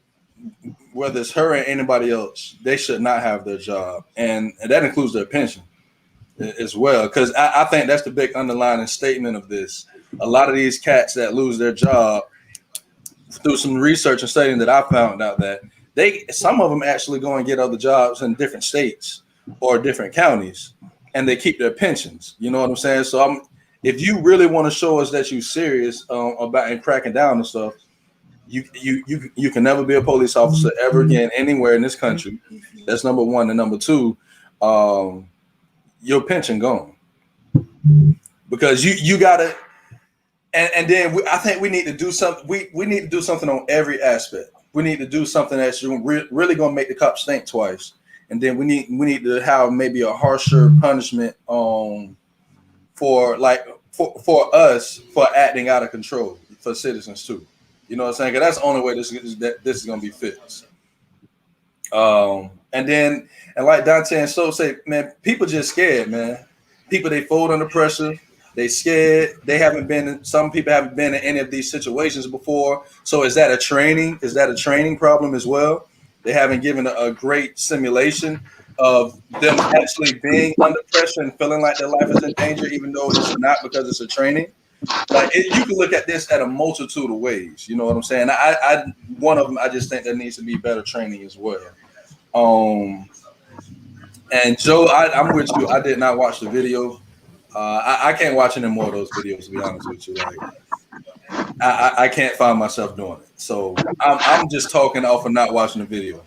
whether it's her or anybody else, they should not have their job, and that includes their pension as well. Because I think that's the big underlying statement of this. A lot of these cats that lose their job, through some research and studying that I found out that some of them actually go and get other jobs in different states or different counties, and they keep their pensions. You know what I'm saying? So if you really want to show us that you're serious about and cracking down and stuff, you can never be a police officer ever again anywhere in this country. That's number one. And number two, your pension gone, because you gotta. And then I think we need to do something. We need to do something on every aspect. We need to do something that's really going to make the cops think twice. And then we need to have maybe a harsher punishment for us for acting out of control for citizens too. You know what I'm saying? Because that's the only way this is going to be fixed. And like Dante and So say, man, people just scared, man. People, they fold under pressure. They scared. Some people haven't been in any of these situations before. So is that a training problem as well? They haven't given a great simulation of them actually being under pressure and feeling like their life is in danger, even though it's not, because it's a training. Like you can look at this at a multitude of ways. You know what I'm saying? One of them, I just think there needs to be better training as well. And Joe, I'm with you. I did not watch the video. I can't watch any more of those videos, to be honest with you. Like, I can't find myself doing it. So I'm just talking off of not watching the video.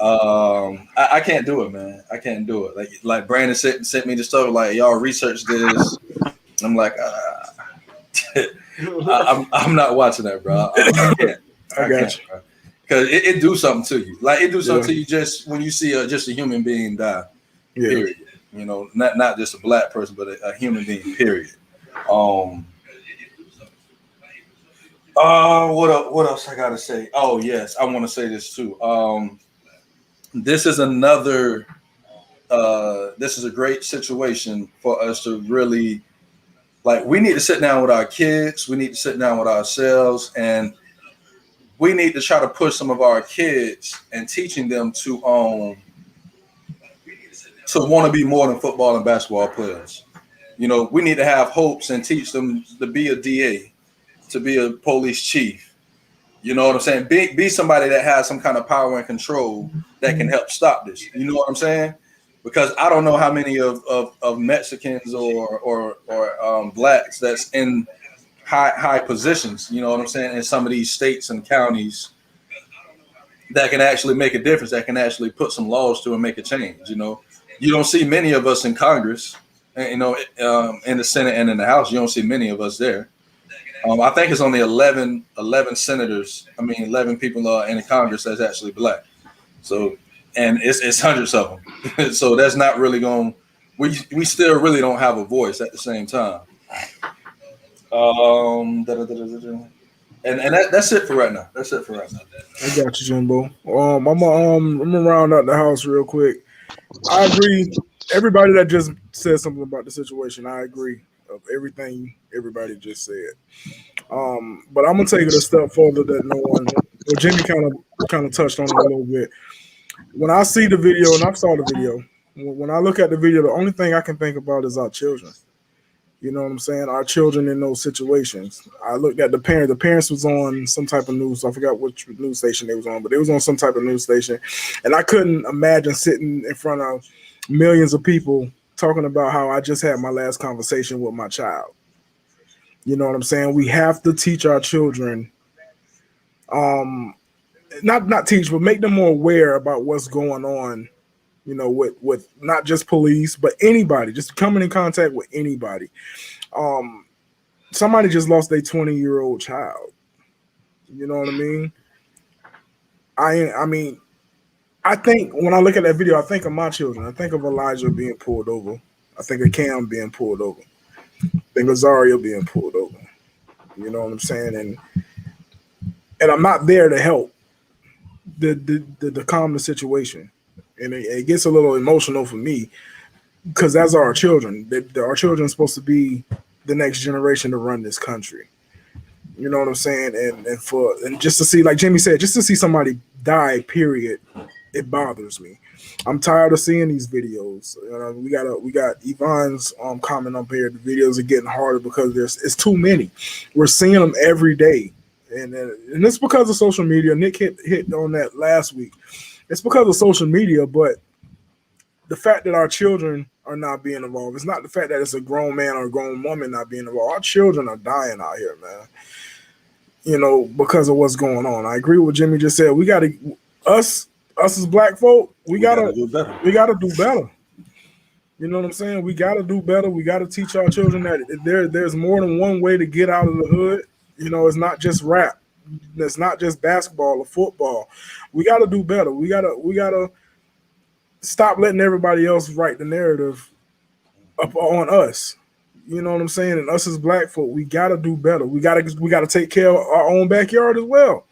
I can't do it, man. I can't do it. Like Brandon sent me the stuff. Like, y'all research this. I'm like, I'm not watching that, bro. I can't. I got you. Because it do something to you. Like it do something to you just when you see just a human being die. Yeah. Period. You know, not just a black person, but a human being. Period. What else I gotta say? Oh yes, I want to say this too. This is another. This is a great situation for us to really, like. We need to sit down with our kids. We need to sit down with ourselves, and we need to try to push some of our kids and teaching them to want to be more than football and basketball players. You know, we need to have hopes and teach them to be a DA, to be a police chief. You know what I'm saying? Be somebody that has some kind of power and control that can help stop this. You know what I'm saying? Because I don't know how many of Mexicans or blacks that's in high positions, you know what I'm saying, in some of these states and counties that can actually make a difference, that can actually put some laws to and make a change. You know, you don't see many of us in Congress, you know, in the Senate and in the House. You don't see many of us there. I think it's only 11 senators. 11 people in the Congress that's actually black. So, and it's hundreds of them. So that's not really going. We still really don't have a voice at the same time. And that's it for right now. I got you, Jimbo. I'm gonna round out the house real quick. I agree. Everybody that just said something about the situation, I agree of everything everybody just said. But I'm gonna take it a step further that no one. Well, Jimmy kind of touched on it a little bit. When I see the video, and I saw the video, When I look at the video, the only thing I can think about is our children. You know what I'm saying? Our children in those situations. I looked at the parents. The parents was on some type of news. I forgot which news station they was on, but they was on some type of news station. And I couldn't imagine sitting in front of millions of people talking about how I just had my last conversation with my child. You know what I'm saying? We have to teach our children, not teach, but make them more aware about what's going on, you know, with not just police, but anybody, just coming in contact with anybody. Somebody just lost their 20-year-old child. You know what I mean? I mean, I think when I look at that video, I think of my children. I think of Elijah being pulled over. I think of Cam being pulled over. I think of Zaria being pulled over. You know what I'm saying? And I'm not there to help the calm the situation. And it gets a little emotional for me because that's our children. Our children are supposed to be the next generation to run this country. You know what I'm saying? And just to see, like Jimmy said, just to see somebody die, period, it bothers me. I'm tired of seeing these videos. We got Yvonne's comment up here. The videos are getting harder because it's too many. We're seeing them every day, and it's because of social media. Nick hit on that last week. It's because of social media, but the fact that our children are not being involved, it's not the fact that it's a grown man or a grown woman not being involved. Our children are dying out here, man. You know, because of what's going on. I agree with what Jimmy just said. We got to us as black folk, we gotta do better. You know what I'm saying? We gotta do better. We gotta teach our children that there's more than one way to get out of the hood. You know, it's not just rap. It's not just basketball or football. We gotta do better. We gotta stop letting everybody else write the narrative up on us. You know what I'm saying? And us as black folk, we gotta do better. We gotta take care of our own backyard as well.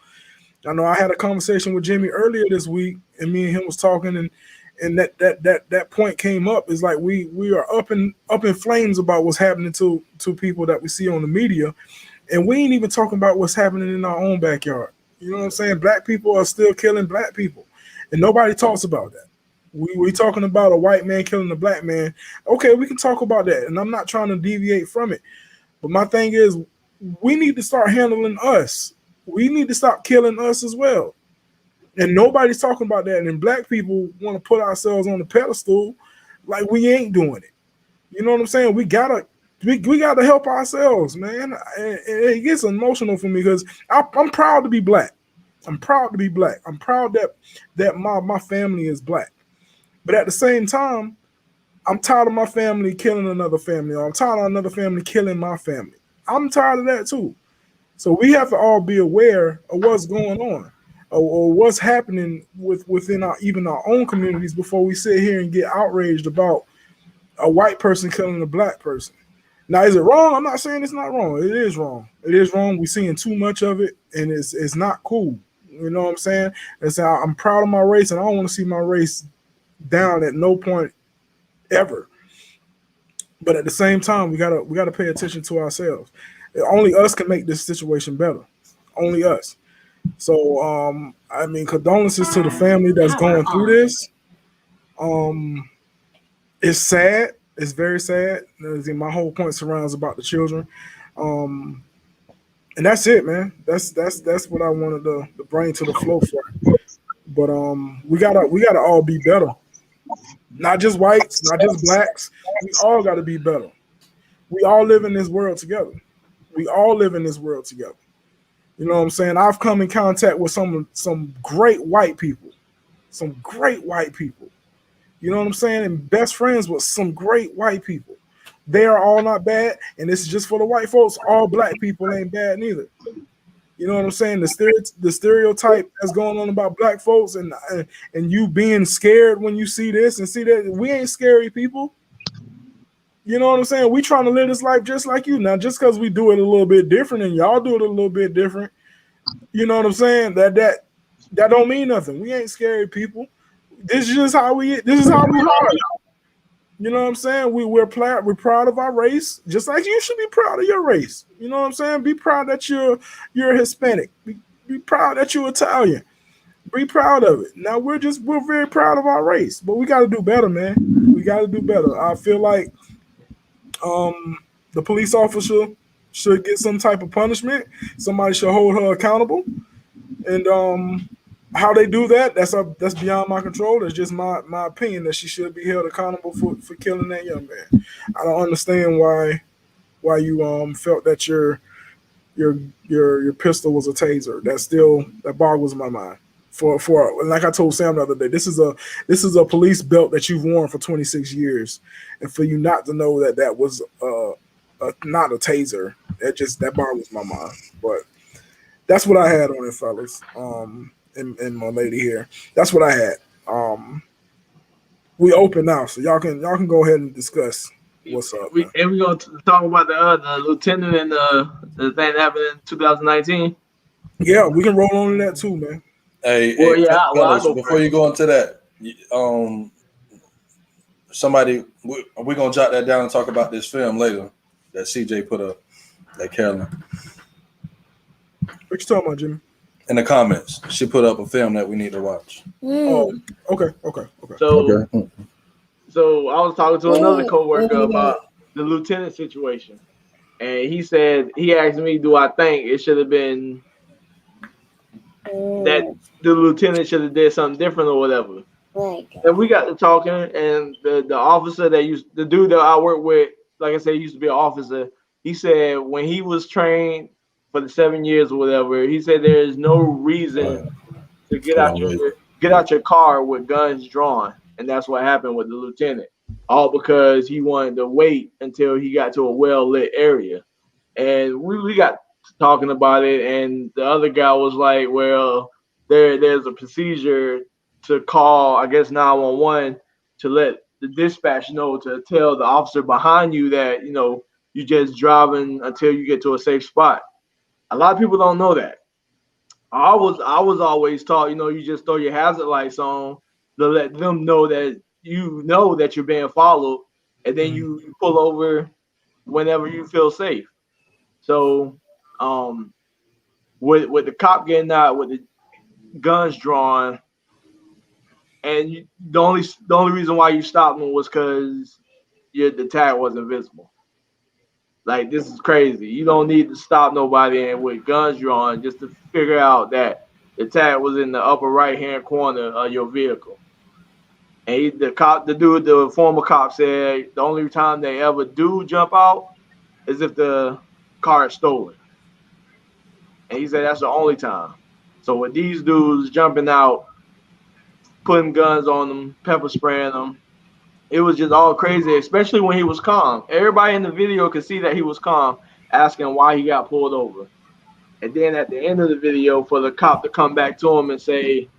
I know I had a conversation with Jimmy earlier this week, and me and him was talking, and that point came up. Is like we are up in flames about what's happening to people that we see on the media, and we ain't even talking about what's happening in our own backyard. You know what I'm saying? Black people are still killing black people, and nobody talks about that. We talking about a white man killing a black man. Okay, we can talk about that, and I'm not trying to deviate from it. But my thing is, we need to start handling us. We need to stop killing us as well. And nobody's talking about that. And black people want to put ourselves on the pedestal like we ain't doing it. You know what I'm saying? We gotta help ourselves, man. And it gets emotional for me because I'm proud to be black. I'm proud to be black. I'm proud that my family is black. But at the same time, I'm tired of my family killing another family, or I'm tired of another family killing my family. I'm tired of that too. So we have to all be aware of what's going on, or what's happening within our own communities before we sit here and get outraged about a white person killing a black person. Now, is it wrong? I'm not saying it's not wrong. It is wrong. It is wrong. We're seeing too much of it, and it's not cool. You know what I'm saying? I'm proud of my race, and I don't want to see my race down at no point ever. But at the same time, we gotta pay attention to ourselves. Only us can make this situation better. Only us. So I mean, condolences to the family that's going through this. It's sad. It's very sad. My whole point surrounds about the children. And that's it, man. That's what I wanted to bring to the floor for. But we gotta all be better. Not just whites, not just blacks. We all gotta be better. We all live in this world together. We all live in this world together. You know what I'm saying? I've come in contact with some great white people. Some great white people. You know what I'm saying? And best friends with some great white people. They are all not bad, and this is just for the white folks. All black people ain't bad neither. You know what I'm saying? The stereotype that's going on about black folks, and you being scared when you see this and see that, we ain't scary people. You know what I'm saying? We trying to live this life just like you. Now, just because we do it a little bit different and y'all do it a little bit different, you know what I'm saying? That don't mean nothing. We ain't scary people. This is just how we are. You know what I'm saying? We're proud of our race, just like you should be proud of your race. You know what I'm saying? Be proud that you're Hispanic. Be proud that you're Italian. Be proud of it. Now we're very proud of our race, but we got to do better, man. We got to do better. I feel like the police officer should get some type of punishment. Somebody should hold her accountable, and how they do that, that's beyond my control. That's just my opinion that she should be held accountable for killing that young man. I don't understand why you felt that your pistol was a taser. That boggles my mind. For like I told Sam the other day, this is a police belt that you've worn for 26 years, and for you not to know that was not a taser, that boggles my mind. But that's what I had on it, fellas. And my lady here, that's what I had. We open now, so y'all can go ahead and discuss what's up. We're gonna talk about the lieutenant and the thing that happened in 2019. Yeah, we can roll on to that too, man. Hey, fellas, before you go into that, we're gonna jot that down and talk about this film later that CJ put up, that Carolyn. What you talking about, Jimmy? In the comments, she put up a film that we need to watch. Oh, okay. So I was talking to another coworker about the lieutenant situation, and he asked me, do I think it should have been that the lieutenant should have did something different or whatever? Right. And we got to talking, and the officer the dude that I work with, like I said, he used to be an officer. He said when he was trained for the 7 years or whatever, he said there is no reason to get out your car with guns drawn, and that's what happened with the lieutenant. All because he wanted to wait until he got to a well-lit area. And we got talking about it, and the other guy was like, well, there's a procedure to call, I guess, 911 to let the dispatch know, to tell the officer behind you that, you're just driving until you get to a safe spot. A lot of people don't know that. I was always taught, you just throw your hazard lights on to let them know that that you're being followed, and then you pull over whenever you feel safe. So with the cop getting out with the guns drawn, and the only reason why you stopped him was because the tag wasn't visible. Like, this is crazy. You don't need to stop nobody and with guns drawn just to figure out that the tag was in the upper right hand corner of your vehicle. And the former cop said the only time they ever do jump out is if the car is stolen. And he said that's the only time. So with these dudes jumping out, putting guns on them, pepper spraying them, it was just all crazy, especially when he was calm. Everybody in the video could see that he was calm, asking why he got pulled over. And then at the end of the video, for the cop to come back to him and say,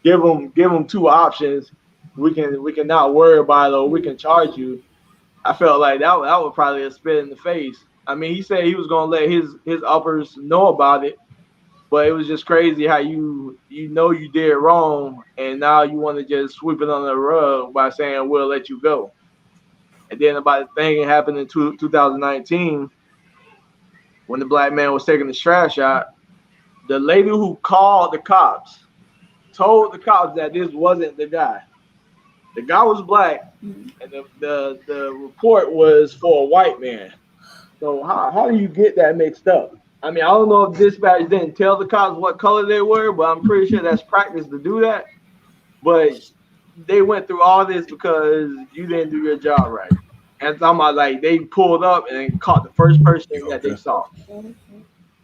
give him two options. We can not worry about it, or we can charge you. I felt like that was probably a spit in the face. I mean, he said he was gonna let his uppers know about it, but it was just crazy how you did wrong, and now you want to just sweep it under the rug by saying we'll let you go. And then about the thing that happened in 2019, when the black man was taking the strap shot, the lady who called the cops told the cops that this wasn't the guy. The guy was black, and the report was for a white man. So how do you get that mixed up? I mean, I don't know if dispatch didn't tell the cops what color they were, but I'm pretty sure that's practice to do that. But they went through all this because you didn't do your job right. And talking about, like, they pulled up and caught the first person that they saw.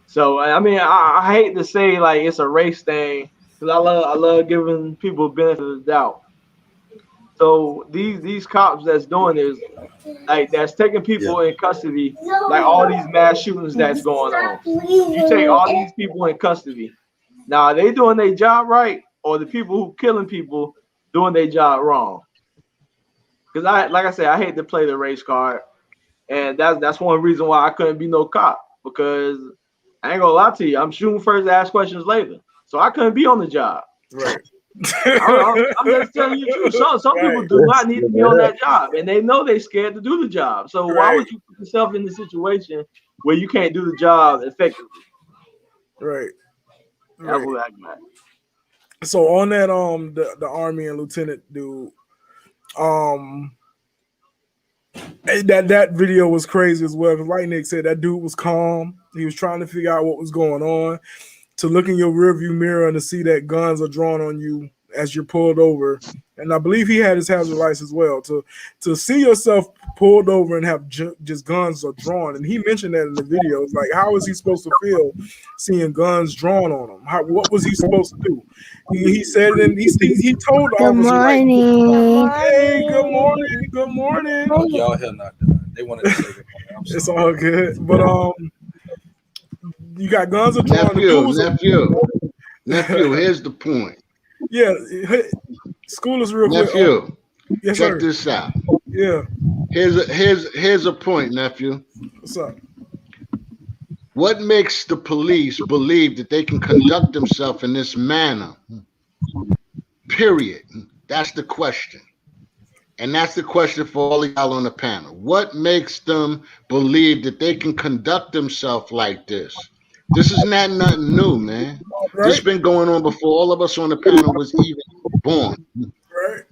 So I mean, I hate to say like it's a race thing, because I love giving people benefit of the doubt. So these cops that's doing this, like, that's taking people in custody, like all these mass shootings that's going on. You take all these people in custody. Now, are they doing their job right, or the people who killing people doing their job wrong? Because like I said, I hate to play the race card, and that's one reason why I couldn't be no cop, because I ain't gonna lie to you, I'm shooting first, ask questions later. So I couldn't be on the job. Right. I'm just telling you the truth. Some people do not need to be on that job, and they know they're scared to do the job. So why would you put yourself in the situation where you can't do the job effectively? Right. That's what I got. So on that the Army and Lieutenant dude, that video was crazy as well. Because like Nick said, that dude was calm. He was trying to figure out what was going on. To look in your rearview mirror and to see that guns are drawn on you as you're pulled over, and I believe he had his hazard lights as well. To see yourself pulled over and have just guns are drawn, and he mentioned that in the video. It's like, how is he supposed to feel seeing guns drawn on him? What was he supposed to do? He said, and he told the officer, like, hey, good morning. Y'all hell not done. They wanted to say good morning. It's all good, but you got guns are drawn. Nephew. Here's the point. Yeah, school is real quick. Nephew, yes, check sir. this out. Yeah. Here's a point, nephew. What's up? What makes the police believe that they can conduct themselves in this manner? Period. That's the question. And that's the question for all of y'all on the panel. What makes them believe that they can conduct themselves like this? This is not nothing new, man. Right. This has been going on before all of us on the panel was even born. Right.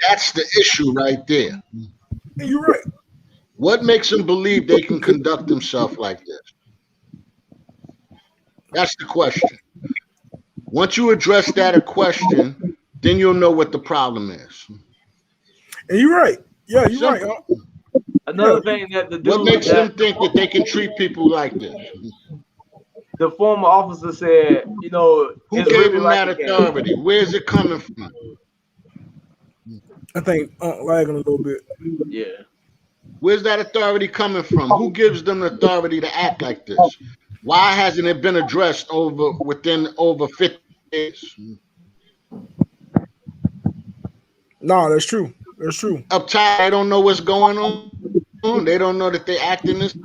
That's the issue right there. You're right. What makes them believe they can conduct themselves like this? That's the question. Once you address that question, then you'll know what the problem is. And you're right. Yeah, you're right. Another thing that the dude what makes them think that they can treat people like this? The former officer said, you know, who gave really him that authority? Where's it coming from? I think lagging a little bit. Yeah. Where's that authority coming from? Who gives them the authority to act like this? Why hasn't it been addressed within over 50 days? No, that's true. That's true. Uptight, they don't know what's going on. They don't know that they're acting this.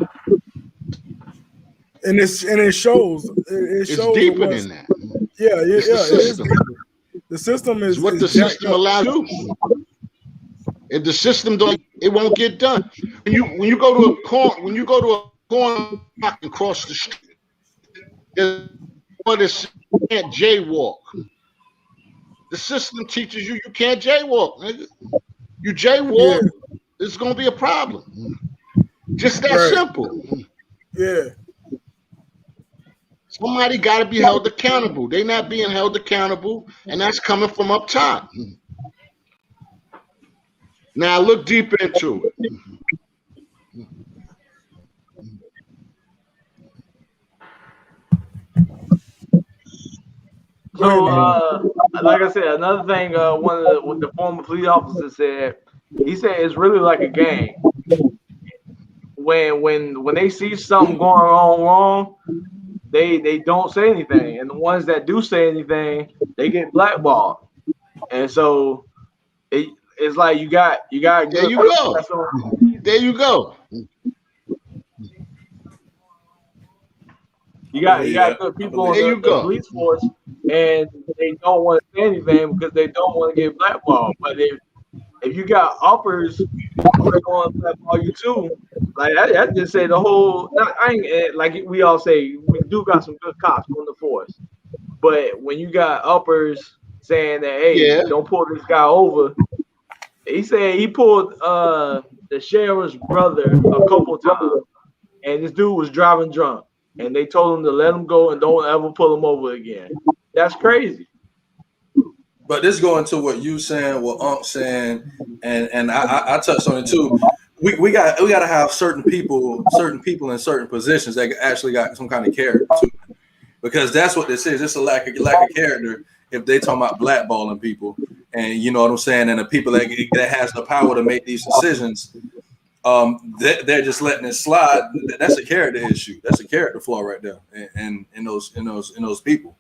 And it shows. It shows deeper than that. Yeah. The system is what the system allows you. If the system don't, it won't get done. When you go to a corner and cross the street, you can't jaywalk. The system teaches you can't jaywalk, nigga. You jaywalk, it's gonna be a problem. Just that simple. Yeah. Somebody got to be held accountable. They're not being held accountable, and that's coming from up top. Now look deeper into it. So, like I said, another thing, what the former police officer said, he said it's really like a game. When they see something going on wrong, they don't say anything, and the ones that do say anything, they get blackballed. And so it's like you got. There you go. There you go. You got good people on the police force, and they don't want to say anything because they don't want to get blackballed. But if you got uppers who are going to blackball you too, like I just say the whole. Like we all say, we do got some good cops on the force, but when you got uppers saying that, hey, don't pull this guy over. He said he pulled the sheriff's brother a couple times, and this dude was driving drunk. And they told him to let him go and don't ever pull him over again. That's crazy. But this going to what you saying, what Unc saying, and I touched on it too. We got to have certain people in certain positions that actually got some kind of character too, because that's what this is. It's a lack of character if they talking about blackballing people, and you know what I'm saying, and the people that has the power to make these decisions. They're just letting it slide. That's a character issue. That's a character flaw right there, and in those people.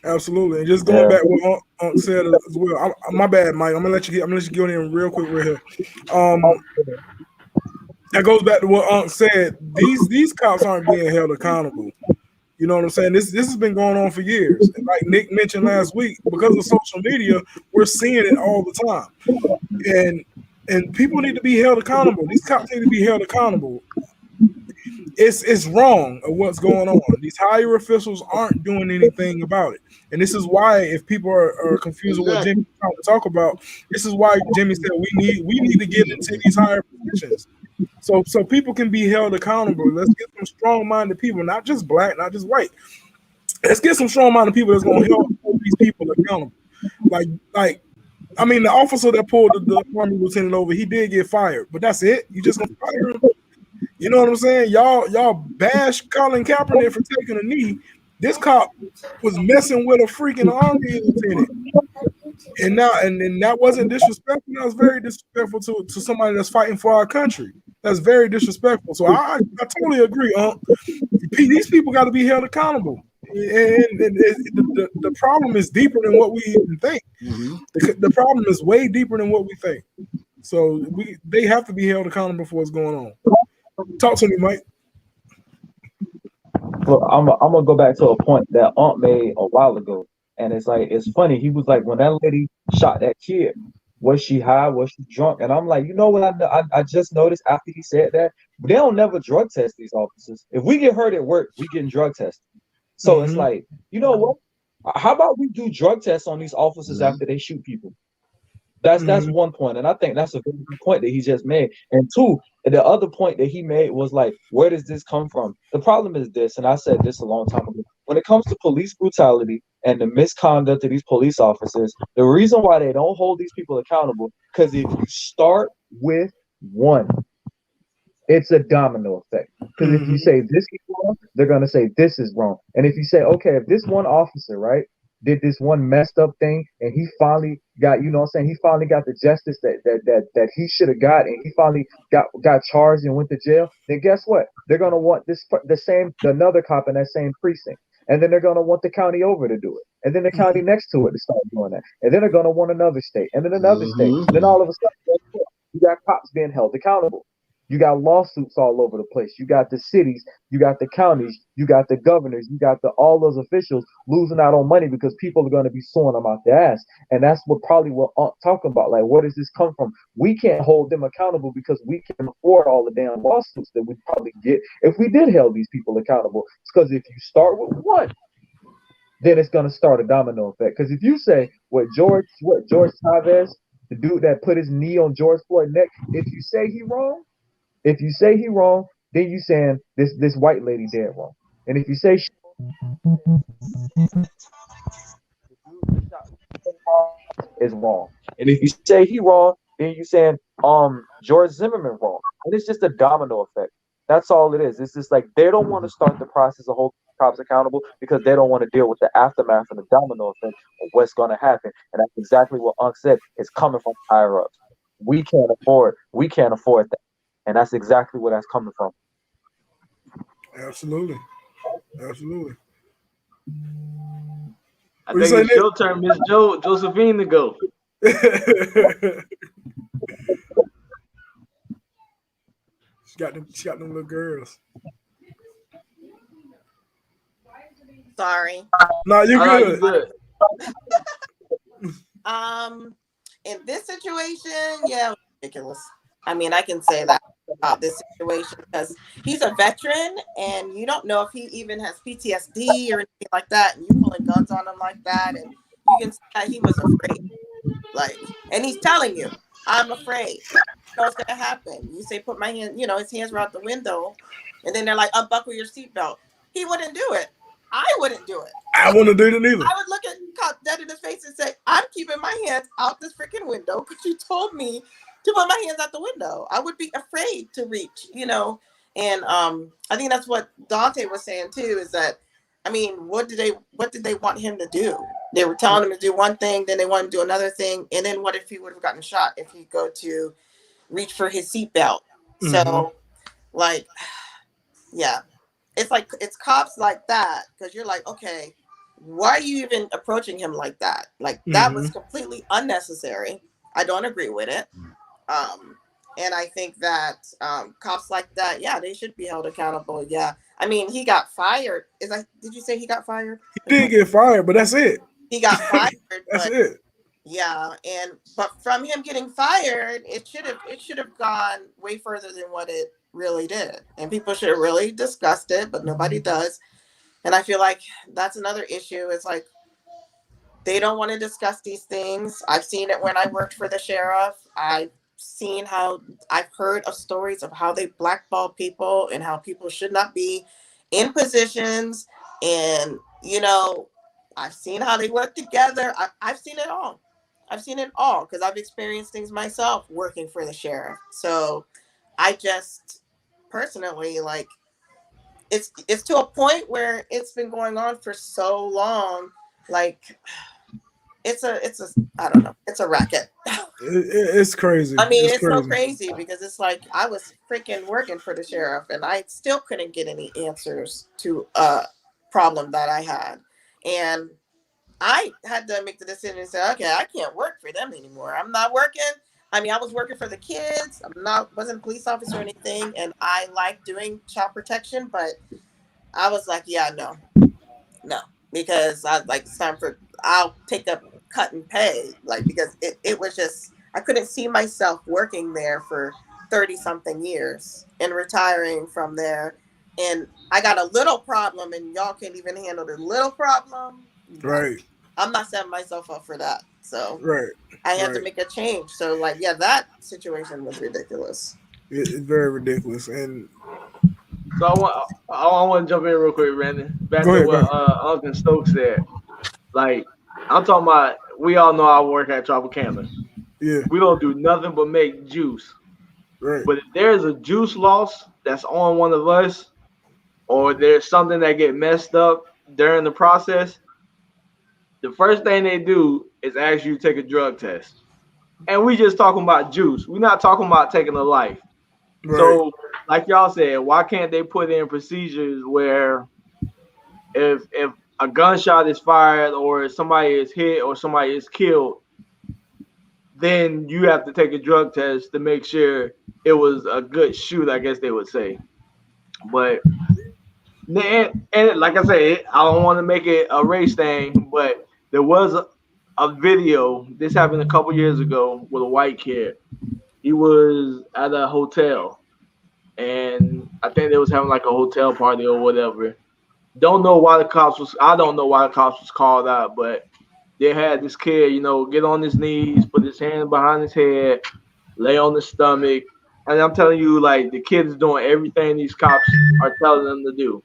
Absolutely. And just going back what Unc said as well. My bad, Mike. I'm gonna let you go in real quick right here. That goes back to what Unc said. These cops aren't being held accountable. You know what I'm saying? This has been going on for years. And like Nick mentioned last week, because of social media, we're seeing it all the time. And people need to be held accountable. These cops need to be held accountable. It's wrong of what's going on. These higher officials aren't doing anything about it. And this is why, if people are confused with what Jimmy's trying to talk about, this is why Jimmy said we need to get into these higher positions, so people can be held accountable. Let's get some strong-minded people, not just black, not just white. Let's get some strong-minded people that's going to hold these people accountable. Like, I mean, the officer that pulled the army lieutenant over, he did get fired, but that's it. You just gonna fire him? You know what I'm saying? Y'all bash Colin Kaepernick for taking a knee. This cop was messing with a freaking army lieutenant, and that wasn't disrespectful. That was very disrespectful to somebody that's fighting for our country. That's very disrespectful. So I totally agree. These people got to be held accountable. And the problem is deeper than what we even think. The problem is way deeper than what we think. So they have to be held accountable for what's going on. Talk to me, Mike. Well, I'm gonna go back to a point that Aunt made a while ago, and it's funny. He was like, when that lady shot that kid, was she high? Was she drunk? And I'm like, you know what? I just noticed after he said that, they don't never drug test these officers. If we get hurt at work, we getting drug tested. So it's like, you know what? How about we do drug tests on these officers after they shoot people? That's one point, and I think that's a very good point that he just made. And two, the other point that he made was like, where does this come from? The problem is this, and I said this a long time ago. When it comes to police brutality and the misconduct of these police officers, the reason why they don't hold these people accountable, because if you start with one, it's a domino effect. Because if you say this is wrong, they're gonna say this is wrong. And if you say, okay, if this one officer, right, did this one messed up thing, and he finally got, you know what I'm saying, he finally got the justice that he should have got, and he finally got charged and went to jail, then guess what? They're gonna want another cop in that same precinct. And then they're gonna want the county over to do it. And then the county next to it to start doing that. And then they're gonna want another state, and then another state. And then all of a sudden, you got cops being held accountable. You got lawsuits all over the place. You got the cities, you got the counties, you got the governors, you got all those officials losing out on money because people are going to be suing them out their ass. And that's what I'm talking about. Like, where does this come from? We can't hold them accountable because we can't afford all the damn lawsuits that we'd probably get if we did hold these people accountable. It's because if you start with one, then it's going to start a domino effect. Because if you say what George Chavez, the dude that put his knee on George Floyd's neck, if you say he wrong, then you saying this white lady dead wrong. And if you say is wrong, and if you say he wrong, then you saying George Zimmerman wrong. And it's just a domino effect. That's all it is. It's just like they don't want to start the process of holding cops accountable because they don't want to deal with the aftermath and the domino effect of what's going to happen. And that's exactly what Unc said. It's coming from higher ups. We can't afford that. And that's exactly where that's coming from. Absolutely. I think it's your turn, Miss Josephine, to go. She got them little girls. Sorry. No, you're good. In this situation, yeah, ridiculous. I mean, I can say that about this situation because he's a veteran and you don't know if he even has PTSD or anything like that, and you pulling guns on him like that, and you can see that he was afraid. Like, and he's telling you, I'm afraid. You know what's gonna happen. You say, put my hand, his hands were out the window, and then they're like, unbuckle your seatbelt. He wouldn't do it. I wouldn't do it. I wouldn't do it either. I would look at cop dead in his face and say, I'm keeping my hands out this freaking window because you told me to put my hands out the window. I would be afraid to reach, And I think that's what Dante was saying too, is that, I mean, what did they want him to do? They were telling him to do one thing, then they wanted to do another thing. And then what if he would have gotten shot if he go to reach for his seatbelt? So like, yeah, it's cops like that. Cause you're like, okay, why are you even approaching him like that? Like that was completely unnecessary. I don't agree with it. And I think that cops like that, yeah, they should be held accountable. Yeah. I mean, he got fired. Did you say he got fired? He did get fired, but that's it. He got fired. That's it. Yeah. But from him getting fired, it should have gone way further than what it really did. And people should have really discussed it, but nobody does. And I feel like that's another issue. It's like, They don't want to discuss these things. I've seen it when I worked for the sheriff. I've heard of stories of how they blackball people and how people should not be in positions. And, I've seen how they work together. I've seen it all. I've seen it all because I've experienced things myself working for the sheriff. So I just personally, like, it's to a point where it's been going on for so long. Like, it's a I don't know. It's a racket. It's crazy. I mean, it's so crazy because it's like I was freaking working for the sheriff and I still couldn't get any answers to a problem that I had. And I had to make the decision and say, okay, I can't work for them anymore. I'm not working. I mean, I was working for the kids. Wasn't a police officer or anything. And I like doing child protection, but I was like, yeah, no, because it's time I'll take a cut and pay. Like, because it was just, I couldn't see myself working there for 30 something years and retiring from there. And I got a little problem and y'all can't even handle the little problem. Right. I'm not setting myself up for that. So right. I had to make a change. So like, yeah, that situation was ridiculous. It's very ridiculous. And so I want to jump in real quick, Brandon. Back to what Uncle Stokes said. Like, I'm talking about, we all know I work at Tropicana. Yeah. We don't do nothing but make juice. Right. But if there's a juice loss that's on one of us, or there's something that get messed up during the process, the first thing they do is ask you to take a drug test. And we just talking about juice. We're not talking about taking a life. Right. So, like y'all said, why can't they put in procedures where if a gunshot is fired or somebody is hit or somebody is killed, then you have to take a drug test to make sure it was a good shoot, I guess they would say. But and like I said, I don't want to make it a race thing, but there was a video. This happened a couple years ago with a white kid. He was at a hotel, and I think they was having like a hotel party or whatever. I don't know why the cops was called out, but they had this kid, get on his knees, put his hand behind his head, lay on his stomach. And I'm telling you, like, the kid is doing everything these cops are telling them to do.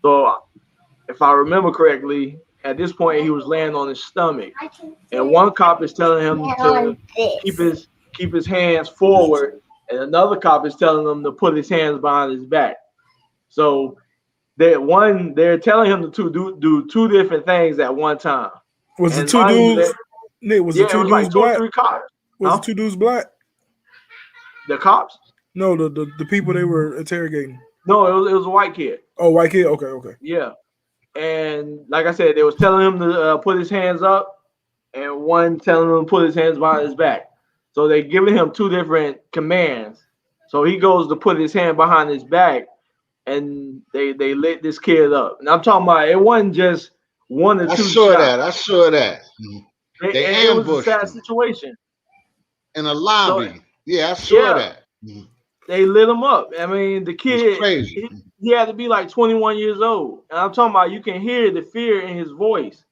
So if I remember correctly, at this point, he was laying on his stomach. And one cop is telling him to keep his hands forward. And another cop is telling him to put his hands behind his back. So they're telling him to do two different things at one time. Was the two dudes? Nick, was the two dudes like black? 2 or 3 cops. Was the two dudes black? The cops? No, the people they were interrogating. No, it was a white kid. Oh, white kid. Okay. Yeah, and like I said, they was telling him to put his hands up, and one telling him to put his hands behind his back. So they giving him 2 different commands. So he goes to put his hand behind his back, and they lit this kid up. And I'm talking about, it wasn't just 1 or 2 shots. I saw that. They ambushed. It was a sad situation in a lobby. So, yeah, I saw that. They lit him up. I mean, the kid, crazy. He had to be like 21 years old. And I'm talking about, you can hear the fear in his voice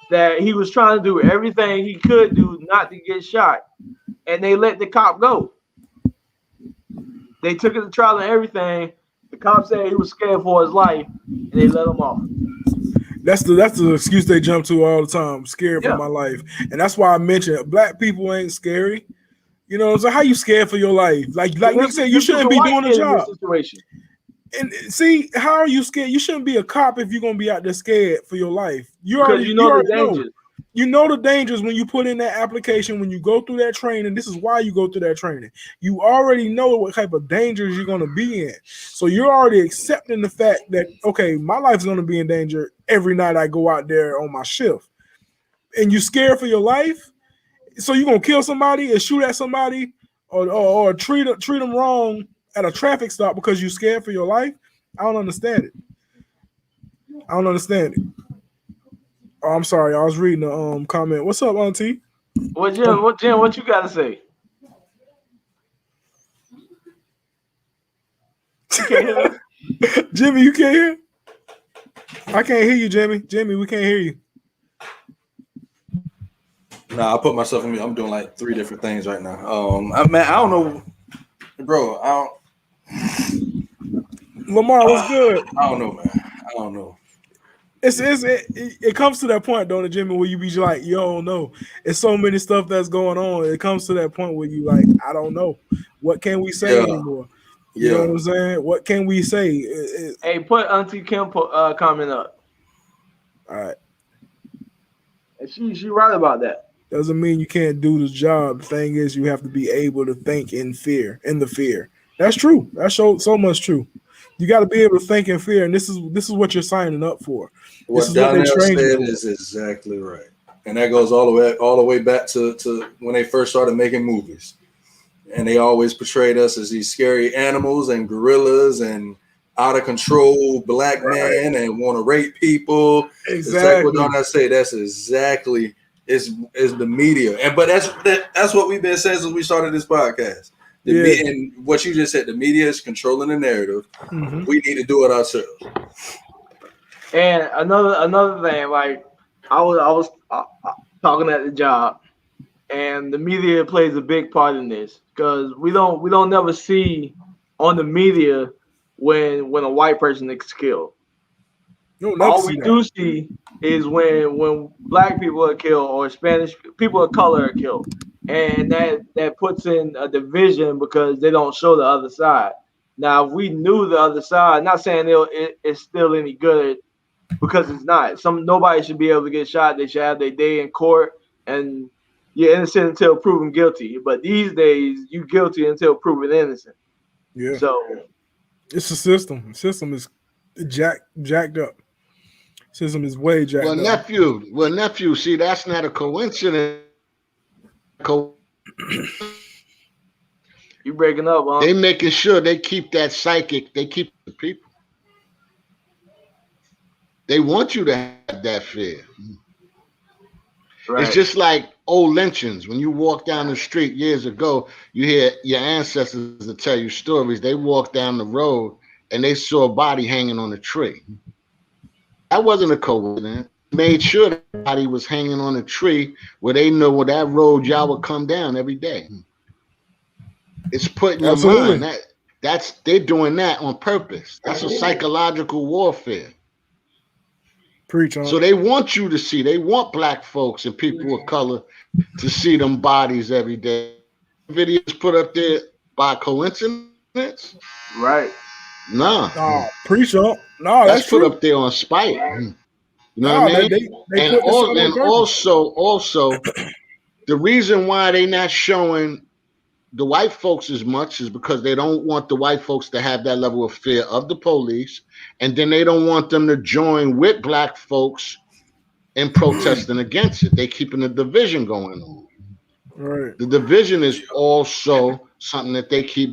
that he was trying to do everything he could do not to get shot. And they let the cop go. They took it to trial and everything. The cop said he was scared for his life, and they let him off. That's the excuse they jump to all the time. Scared for my life. And that's why I mentioned black people ain't scary. So how you scared for your life? Like you said, you shouldn't be doing a job. And see, how are you scared? You shouldn't be a cop if you're gonna be out there scared for your life. You already know the dangers. You know the dangers when you put in that application, when you go through that training. This is why you go through that training. You already know what type of dangers you're gonna be in. So you're already accepting the fact that, okay, my life is gonna be in danger every night I go out there on my shift. And you're scared for your life. So you're gonna kill somebody and shoot at somebody or treat them wrong at a traffic stop because you're scared for your life? I don't understand it. Oh, I'm sorry. I was reading the comment. What's up, Auntie? Jim, what you got to say? Jimmy, you can't hear? I can't hear you, Jimmy. Jimmy, we can't hear you. Nah, I put myself in. I'm doing like 3 different things right now. I don't know, bro. Lamar, what's good? I don't know, man. I don't know. It comes to that point, don't it, Jimmy, where you be like, you don't know. It's so many stuff that's going on. It comes to that point where you like, I don't know. What can we say anymore? You know what I'm saying? What can we say? Hey, put Auntie Kim comment up. All right. And she right about that. Doesn't mean you can't do the job. The thing is, you have to be able to think in the fear. That's true. That's so much true. You got to be able to think in fear, and this is what you're signing up for. What Donnell said is exactly right, and that goes all the way back to when they first started making movies, and they always portrayed us as these scary animals and gorillas and out of control black men and want to rape people. Exactly what Donnell said. That's exactly is the media, but that's what we've been saying since we started this podcast. And what you just said, the media is controlling the narrative. Mm-hmm. We need to do it ourselves. And another thing, like I was talking at the job, and the media plays a big part in this because we don't never see on the media when a white person is killed. All we do see is when black people are killed or Spanish people of color are killed. And that puts in a division because they don't show the other side. Now, if we knew the other side, not saying it's still any good because it's not. Nobody should be able to get shot. They should have their day in court, and you're innocent until proven guilty. But these days, you're guilty until proven innocent. Yeah. So it's a system. The system is jacked up. System is way jacked up. Nephew. See, that's not a coincidence. You breaking up, huh? They making sure they keep that psychic. They keep the people. They want you to have that fear. Right. It's just like old lynchings. When you walk down the street years ago, you hear your ancestors to tell you stories. They walked down the road and they saw a body hanging on a tree. That wasn't a coincidence. Made sure that body was hanging on a tree where they know where that road y'all would come down every day. It's putting your mind. They're doing that on purpose. That's a psychological warfare. Preach on. So they want you to see. They want black folks and people of color to see them bodies every day. Videos put up there by coincidence, right? Nah. Preach on. No, that's put true. up there on spite. You know what I mean? And also, the reason why they not showing the white folks as much is because they don't want the white folks to have that level of fear of the police, and then they don't want them to join with black folks in protesting against it. They keeping the division going on. Right. The division is also something that they keep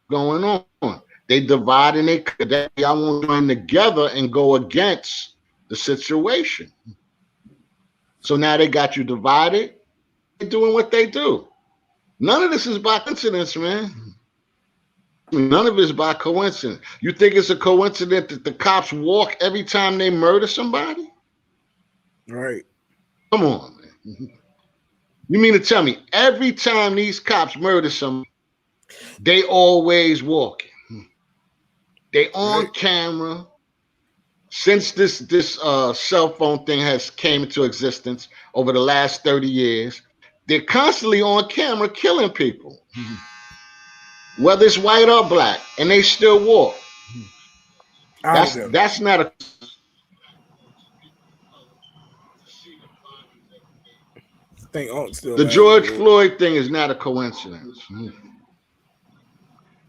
going on. They divide and they y'all won't join together and go against the situation. So now they got you divided. They're doing what they do. None of this is by coincidence, man. None of it is by coincidence. You think it's a coincidence that the cops walk every time they murder somebody? Right. Come on, man. You mean to tell me every time these cops murder somebody, they always walking? They on camera. Since this cell phone thing has came into existence over the last 30 years, they're constantly on camera killing people, whether it's white or black, and they still walk. That's not a. The George Floyd thing is not a coincidence.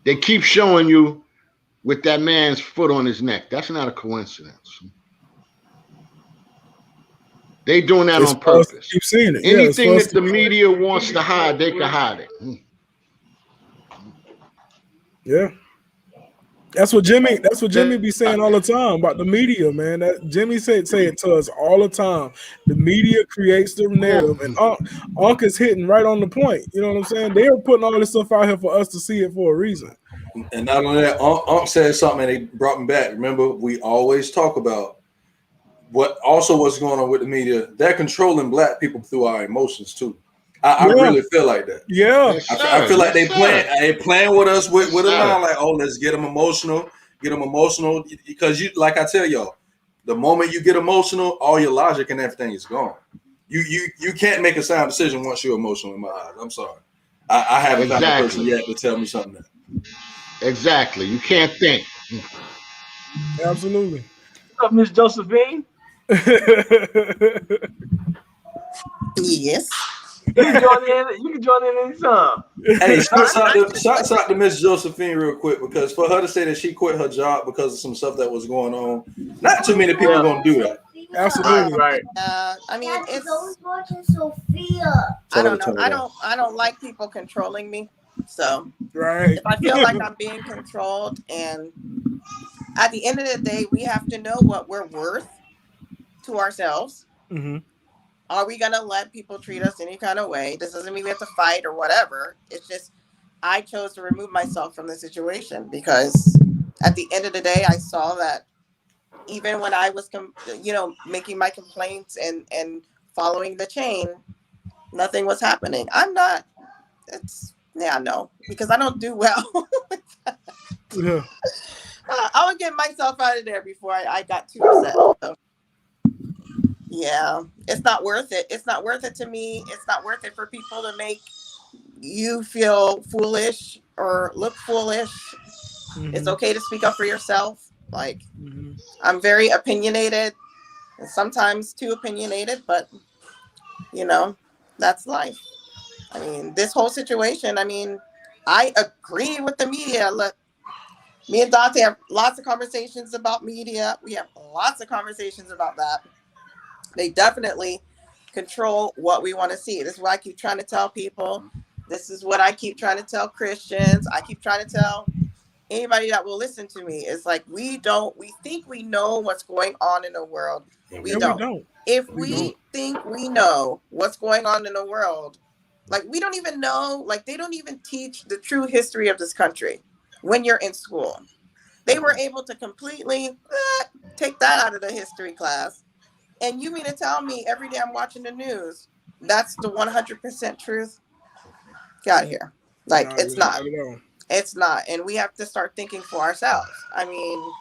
They keep showing you with that man's foot on his neck. That's not a coincidence. They doing that on purpose. Keep seeing it. Anything that the media wants to hide, they can hide it. Yeah. That's what Jimmy be saying all the time about the media, man. That Jimmy say it to us all the time. The media creates the narrative, and Unc is hitting right on the point. You know what I'm saying? They are putting all this stuff out here for us to see it for a reason. And not only that, Unc said something and they brought me back. Remember, we always talk about what's going on with the media? They're controlling black people through our emotions too. I really feel like that. Yeah, Yes, I feel like they playing with us with a line like, oh, let's get them emotional, because you, like I tell y'all, the moment you get emotional, all your logic and everything is gone. You can't make a sound decision once you're emotional in my eyes. I'm sorry. I haven't found a person yet to tell me something that. Exactly. You can't think. absolutely. What's up, Miss Josephine? Yes. You can join in anytime. Hey, shouts out to Miss Josephine real quick, because for her to say that she quit her job because of some stuff that was going on, not too many people gonna do that. Absolutely. Right. I mean, it's. Sophia. I don't know. I don't like people controlling me. So Right. if I feel like I'm being controlled, and at the end of the day, we have to know what we're worth to ourselves. Mm-hmm. Are we gonna let people treat us any kind of way? This doesn't mean we have to fight or whatever. It's just I chose to remove myself from the situation, because at the end of the day, I saw that even when I was, making my complaints and following the chain, nothing was happening. No, because I don't do well. Yeah. I would get myself out of there before I got too upset. So, yeah, it's not worth it. It's not worth it to me. It's not worth it for people to make you feel foolish or look foolish. Mm-hmm. It's okay to speak up for yourself. Like, Mm-hmm. I'm very opinionated, and sometimes too opinionated, but that's life. I mean, this whole situation, I agree with the media. Look, me and Dante have lots of conversations about media. We have lots of conversations about that. They definitely control what we want to see. This is what I keep trying to tell people. This is what I keep trying to tell Christians. I keep trying to tell anybody that will listen to me. It's like, we think we know what's going on in the world. We don't. If we think we know what's going on in the world, like, we don't even know, like, they don't even teach the true history of this country when you're in school. They were able to completely take that out of the history class. And you mean to tell me every day I'm watching the news, that's the 100% truth? Get out of here. Like, it's not. It's not. And we have to start thinking for ourselves. I mean,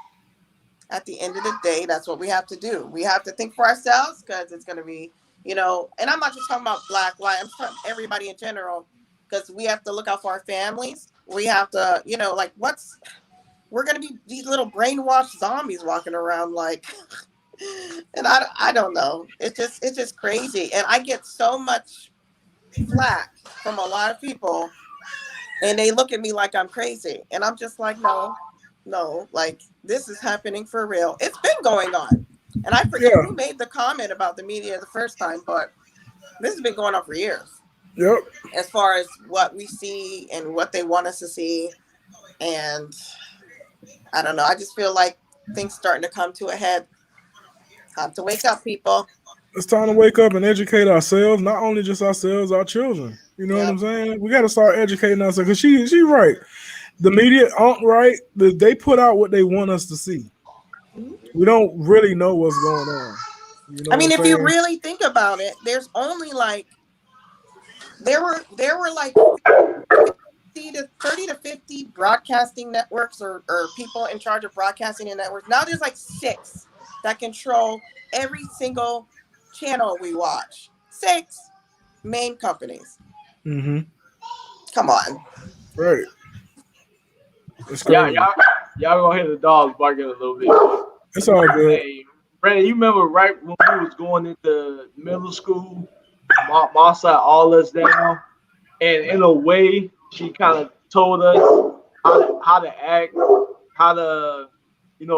at the end of the day, that's what we have to do. We have to think for ourselves, because it's going to be, and I'm not just talking about black, white, I'm talking everybody in general, because we have to look out for our families. We have to, we're going to be these little brainwashed zombies walking around, like, and I don't know. It's just crazy. And I get so much flack from a lot of people, and they look at me like I'm crazy. And I'm just like, no, like, this is happening for real. It's been going on. And I forget who made the comment about the media the first time, but this has been going on for years. Yep. As far as what we see and what they want us to see. And I don't know. I just feel like things starting to come to a head. Time to wake up, people. It's time to wake up and educate ourselves, not only just ourselves, our children. You know what I'm saying? We got to start educating ourselves, because she's right. The media aren't right. They put out what they want us to see. We don't really know what's going on. If you really think about it, there's only like there were like 30 to 50 broadcasting networks or people in charge of broadcasting in networks. Now there's like 6 that control every single channel we watch. 6 main companies. Mm-hmm. Come on. Right. Y'all gonna hear the dogs barking a little bit. It's all good. Hey, Brandon, you remember right when we was going into middle school, Ma sat all us down, and in a way, she kind of told us how to act, how to,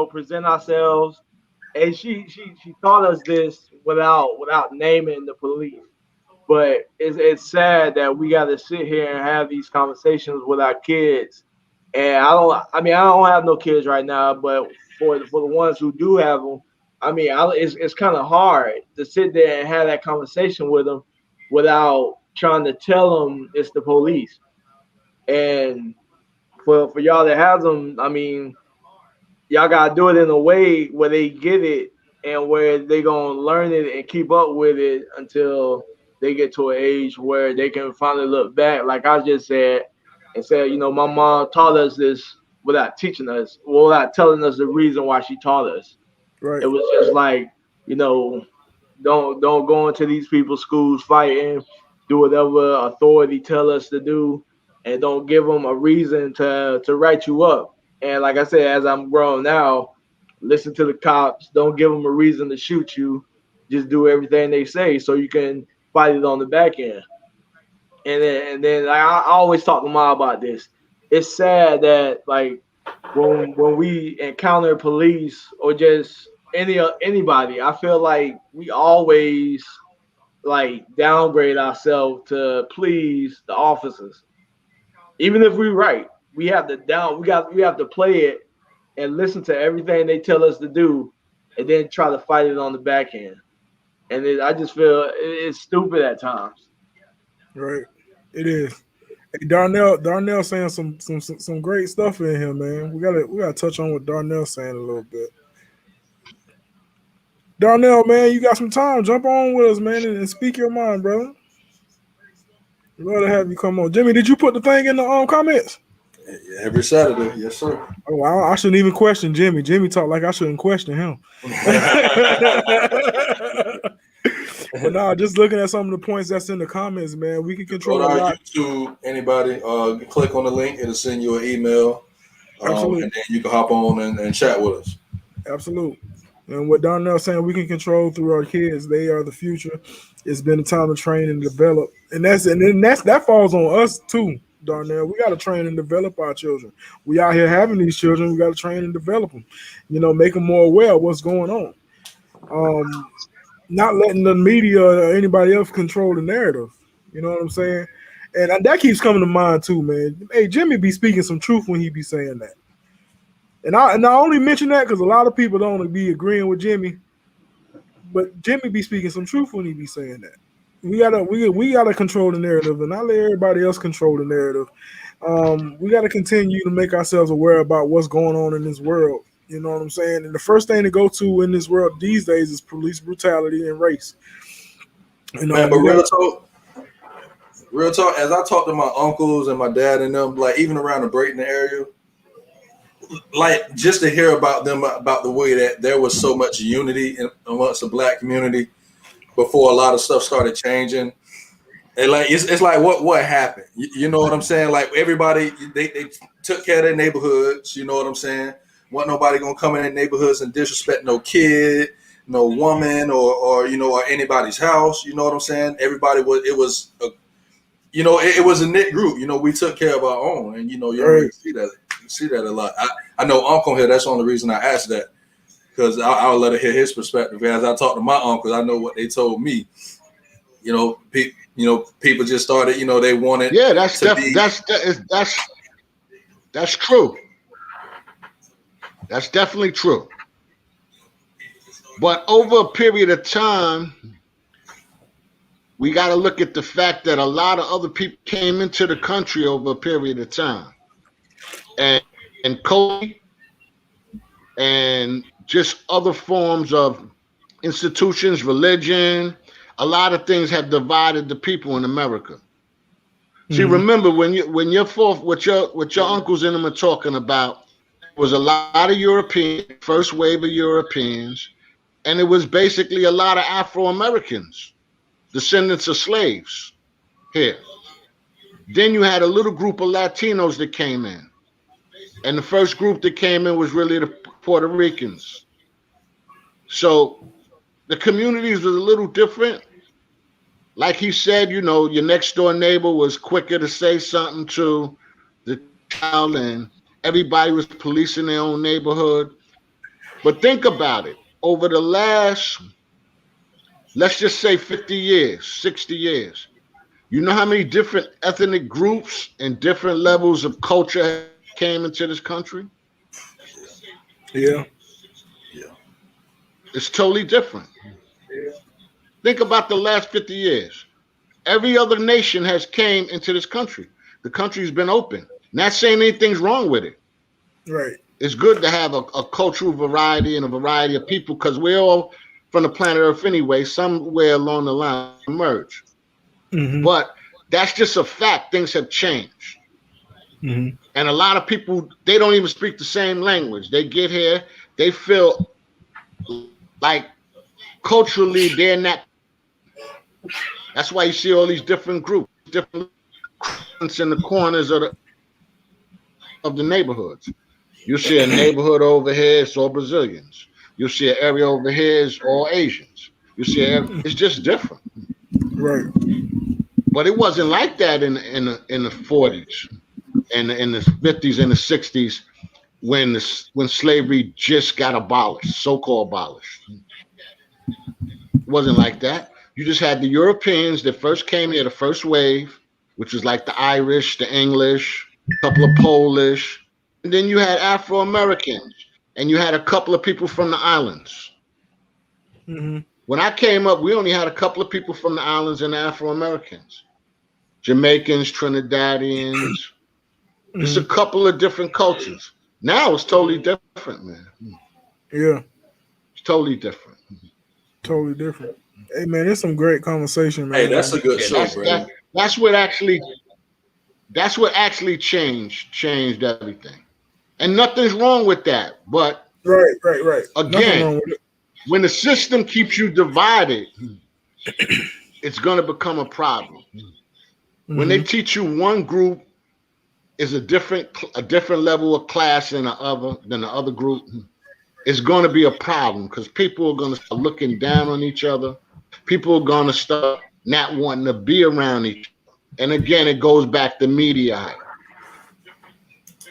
present ourselves, and she taught us this without naming the police. But it's sad that we got to sit here and have these conversations with our kids. And I don't have no kids right now, but for the ones who do have them, it's kind of hard to sit there and have that conversation with them without trying to tell them it's the police. And for y'all that have them, y'all gotta do it in a way where they get it and where they gonna learn it and keep up with it until they get to an age where they can finally look back, like I just said, and say, you know, my mom taught us this without teaching us, without telling us the reason why she taught us. Right. It was just like, you know, don't go into these people's schools fighting, do whatever authority tell us to do, and don't give them a reason to write you up. And like I said, as I'm grown now, listen to the cops. Don't give them a reason to shoot you. Just do everything they say so you can fight it on the back end. And then like, I always talk to Mom about this. It's sad that like when we encounter police or just anybody, I feel like we always like downgrade ourselves to please the officers. Even if we're right, we have to play it and listen to everything they tell us to do, and then try to fight it on the back end. And I just feel it's stupid at times. Right. It is. Hey, Darnell saying some great stuff in here, man. We gotta touch on what Darnell's saying a little bit. Darnell, man, you got some time. Jump on with us, man, and speak your mind, brother. We'd love to have you come on. Jimmy, did you put the thing in the comments? Every Saturday, yes, sir. Oh, I shouldn't even question Jimmy. Jimmy talked like I shouldn't question him. But nah, just looking at some of the points that's in the comments, man, we can control our a lot. YouTube, anybody, click on the link. It'll send you an email. Absolutely. And then you can hop on and chat with us. Absolutely. And what Darnell's saying, we can control through our kids. They are the future. It's been a time to train and develop. And that falls on us too, Darnell. We got to train and develop our children. We out here having these children. We got to train and develop them. You know, make them more aware of what's going on. Not letting the media or anybody else control the narrative. You know what I'm saying? And that keeps coming to mind too, man. Hey, Jimmy be speaking some truth when he be saying that. And I only mention that because a lot of people don't be agreeing with Jimmy, but Jimmy be speaking some truth when he be saying that. We gotta control the narrative and not let everybody else control the narrative. We gotta continue to make ourselves aware about what's going on in this world. You know what I'm saying? And the first thing to go to in this world these days is police brutality and race. You know, man, but real talk. As I talk to my uncles and my dad and them, like even around the Brayton area, like just to hear about them, about the way that there was so much unity amongst the Black community before a lot of stuff started changing. And like it's like what happened? You know what I'm saying? Like everybody they took care of their neighborhoods. You know what I'm saying? Wasn't nobody gonna come in their neighborhoods and disrespect no kid, no woman, or anybody's house. You know what I'm saying? Everybody was. It was it was a knit group. You know, we took care of our own, and you already see that. You see that a lot. I know Uncle here. That's the only reason I asked that, because I'll let her hear his perspective. As I talk to my uncles, I know what they told me. People just started. They wanted. Yeah, that's true. That's definitely true. But over a period of time, we got to look at the fact that a lot of other people came into the country over a period of time. And Kobe and just other forms of institutions, religion, a lot of things have divided the people in America. Mm-hmm. See, remember what your uncles and them are talking about was a lot of European, first wave of Europeans, and it was basically a lot of Afro-Americans, descendants of slaves here. Then you had a little group of Latinos that came in. And the first group that came in was really the Puerto Ricans. So the communities was a little different. Like he said, your next door neighbor was quicker to say something to the child, and everybody was policing their own neighborhood. But think about it. Over the last, let's just say 50 years, 60 years, you know how many different ethnic groups and different levels of culture came into this country? Yeah. It's totally different. Yeah. Think about the last 50 years. Every other nation has came into this country. The country's been open. Not saying anything's wrong with it. Right. it's good to have a cultural variety and a variety of people because we're all from the planet Earth anyway. Somewhere along the line merge, but that's just a fact. Things have changed, and a lot of people they don't even speak the same language. They get here, they feel like culturally they're not. That's why you see all these different groups, different in the corners of the neighborhoods. You see a neighborhood over here, it's all Brazilians. You see an area over here, it's all Asians. You see, it's just different, right? But it wasn't like that in the 40s, and in the 50s and the 60s when slavery just got abolished, so-called abolished. It wasn't like that. You just had the Europeans that first came here, the first wave, which was like the Irish, the English, a couple of Polish, and then you had Afro-Americans, and you had a couple of people from the islands. When I came up, we only had a couple of people from the islands and Afro-Americans, Jamaicans, Trinidadians. Just a couple of different cultures. Now it's totally different, man. Yeah, it's totally different. Totally different. Hey, man, it's some great conversation, man. Hey, that's a good show, bro. That's what actually changed everything. And nothing's wrong with that. But right. Again, when the system keeps you divided, it's going to become a problem. When they teach you one group is a different level of class than the other group, it's going to be a problem because people are going to start looking down on each other. People are going to start not wanting to be around each other. And again, it goes back to media.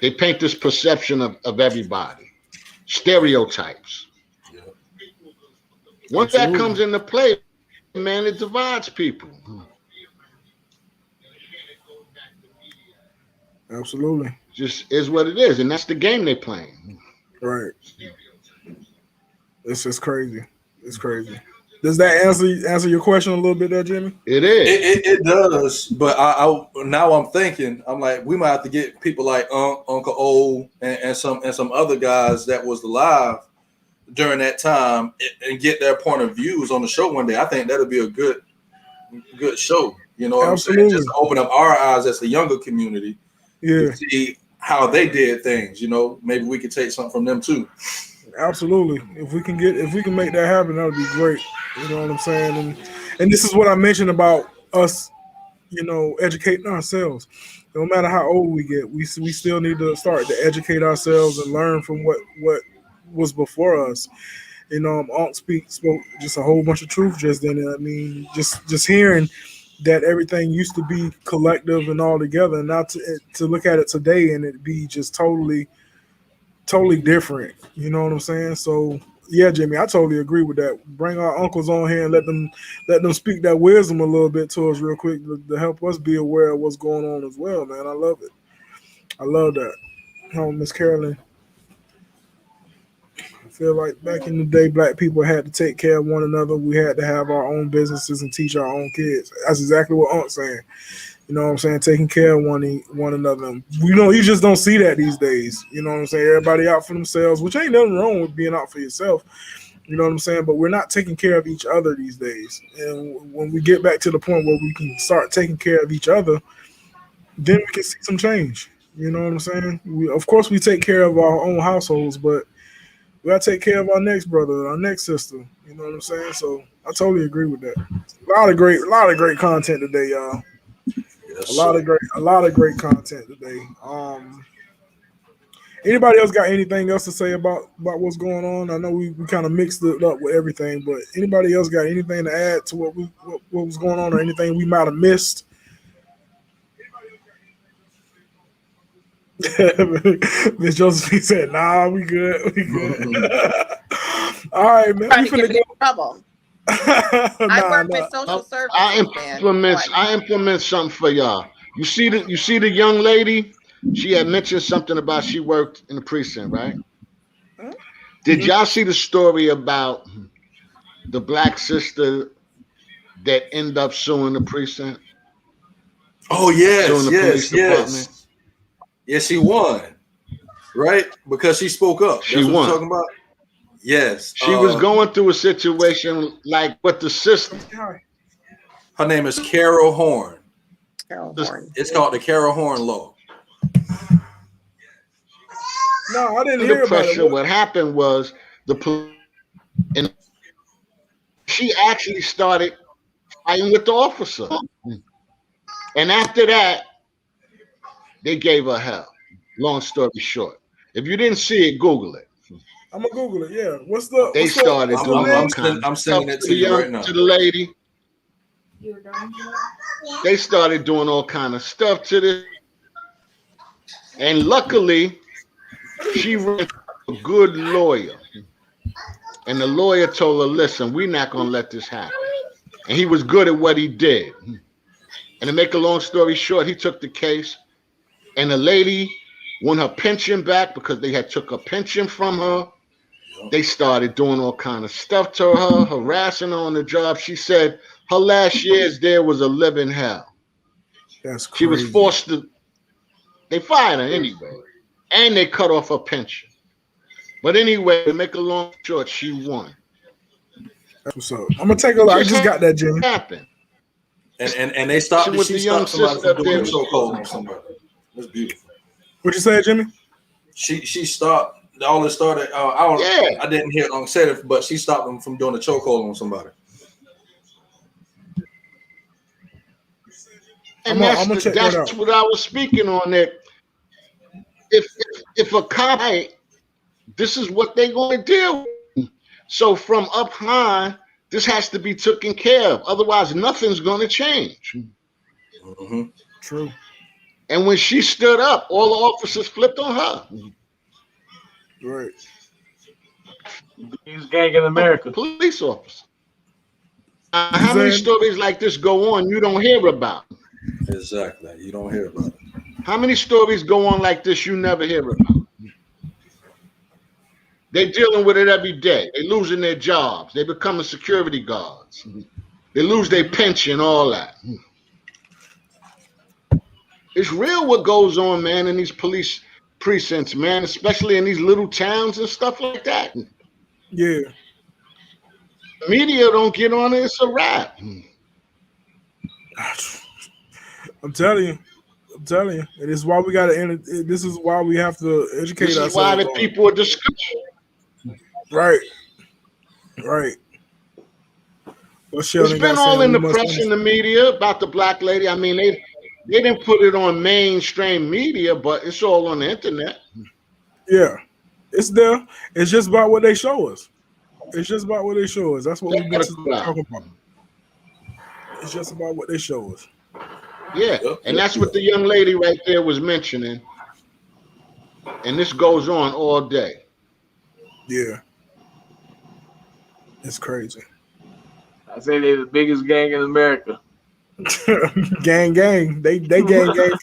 They paint this perception of everybody, stereotypes. Once that comes into play, man, it divides people. Absolutely. Just is what it is, and that's the game they're playing. Right. It's just crazy. It's crazy. Does that answer your question a little bit there, Jimmy? It is. It does, but I now I'm thinking, I'm like, we might have to get people like Uncle O and some other guys that was alive during that time and get their point of views on the show one day. I think that'll be a good show. You know what Absolutely. I'm saying? Just to open up our eyes as the younger community. Yeah. To see how they did things. You know, maybe we could take something from them too. Absolutely. If we can make that happen, that would be great. You know what I'm saying? And this is what I mentioned about us, you know, educating ourselves. No matter how old we get, we still need to start to educate ourselves and learn from what was before us. You know, Unc spoke just a whole bunch of truth just then. I mean, just hearing that everything used to be collective and all together, and not to look at it today and it be just totally different. You know what I'm saying? So yeah, Jimmy, I totally agree with that. Bring our uncles on here and let them speak that wisdom a little bit to us real quick to help us be aware of what's going on as well, man. I love it. I love that. Oh, Miss Carolyn. I feel like back in the day, black people had to take care of one another. We had to have our own businesses and teach our own kids. That's exactly what Unc's saying. You know what I'm saying? Taking care of one another. You just don't see that these days. You know what I'm saying? Everybody out for themselves, which ain't nothing wrong with being out for yourself. You know what I'm saying? But we're not taking care of each other these days. And when we get back to the point where we can start taking care of each other, then we can see some change. You know what I'm saying? Of course, we take care of our own households, but we gotta take care of our next brother, our next sister. You know what I'm saying? So I totally agree with that. A lot of great content today, y'all. Yes, a lot of great content today. Anybody else got anything else to say about what's going on? I know we kind of mixed it up with everything, but anybody else got anything to add to what was going on, or anything we might have missed? Miss Josephine said, "Nah, we good. We good." All right, man. Trying to get me in trouble. I work with social services. I implement something for y'all. You see the young lady? She had mentioned something about she worked in the precinct, right? Mm-hmm. Did y'all see the story about the black sister that ended up suing the precinct? Oh yes, yes. Yes, she won. right? Because she spoke up. She That's what won. you're talking about? Yes. She was going through a situation like with the sister. Her name is Carol Horn. Carol Horn. It's called the Carol Horn Law. No, I didn't Under hear about pressure, it. what happened was and she actually started fighting with the officer. And after that, they gave her hell. Long story short. If you didn't see it, Google it. I'm gonna Google it. Yeah. What's the? They what's the- started what's the doing name? all kinds of I'm stuff sending it to to you the right now. to the lady. They started doing all kind of stuff to this. And luckily, she ran a good lawyer. And the lawyer told her, listen, we're not going to let this happen. And he was good at what he did. And to make a long story short, he took the case. And the lady won her pension back because they had took her pension from her. They started doing all kind of stuff to her, harassing her on the job. She said her last years there was a living hell. That's crazy. She was forced to, they fired her anyway. And they cut off her pension. But anyway, to make a long short, she won. That's what's up. I'm gonna take a look. I just got that, Jimmy. Happened. And they stopped. She was She the young stopped somebody sister from doing a up there. chokehold on somebody. That's beautiful. What you say, Jimmy? She stopped. All it started. I didn't hear long said it, but she stopped them from doing a chokehold on somebody. And I'm gonna check that that's out. what I was speaking on. That if a cop, this is what they're going to deal with. So from up high, this has to be taken care of. Otherwise, nothing's going to change. Mm-hmm. True. And when she stood up, all the officers flipped on her. Right. Biggest gang in America. Police officer. How many stories like this go on you don't hear about? Exactly. You don't hear about it. How many stories go on like this you never hear about? They're dealing with it every day. They're losing their jobs. They becoming security guards. They lose their pension, all that. It's real what goes on, man, in these police precincts, man, especially in these little towns and stuff like that. Yeah. Media don't get on it, it's a wrap. I'm telling you. And this is why we gotta. This is why we have to educate This ourselves. is why the on it. people are discussing. Right. Well, Sheldon It's been got all saying in we the must press and the media about the black lady. I mean, they didn't put it on mainstream media, but it's all on the internet. Yeah, it's there. It's just about what they show us. That's what we've been talking about. It's just about what they show us. Yeah, and that's what the young lady right there was mentioning. And this goes on all day. Yeah. It's crazy. I say they're the biggest gang in America. gang. They gang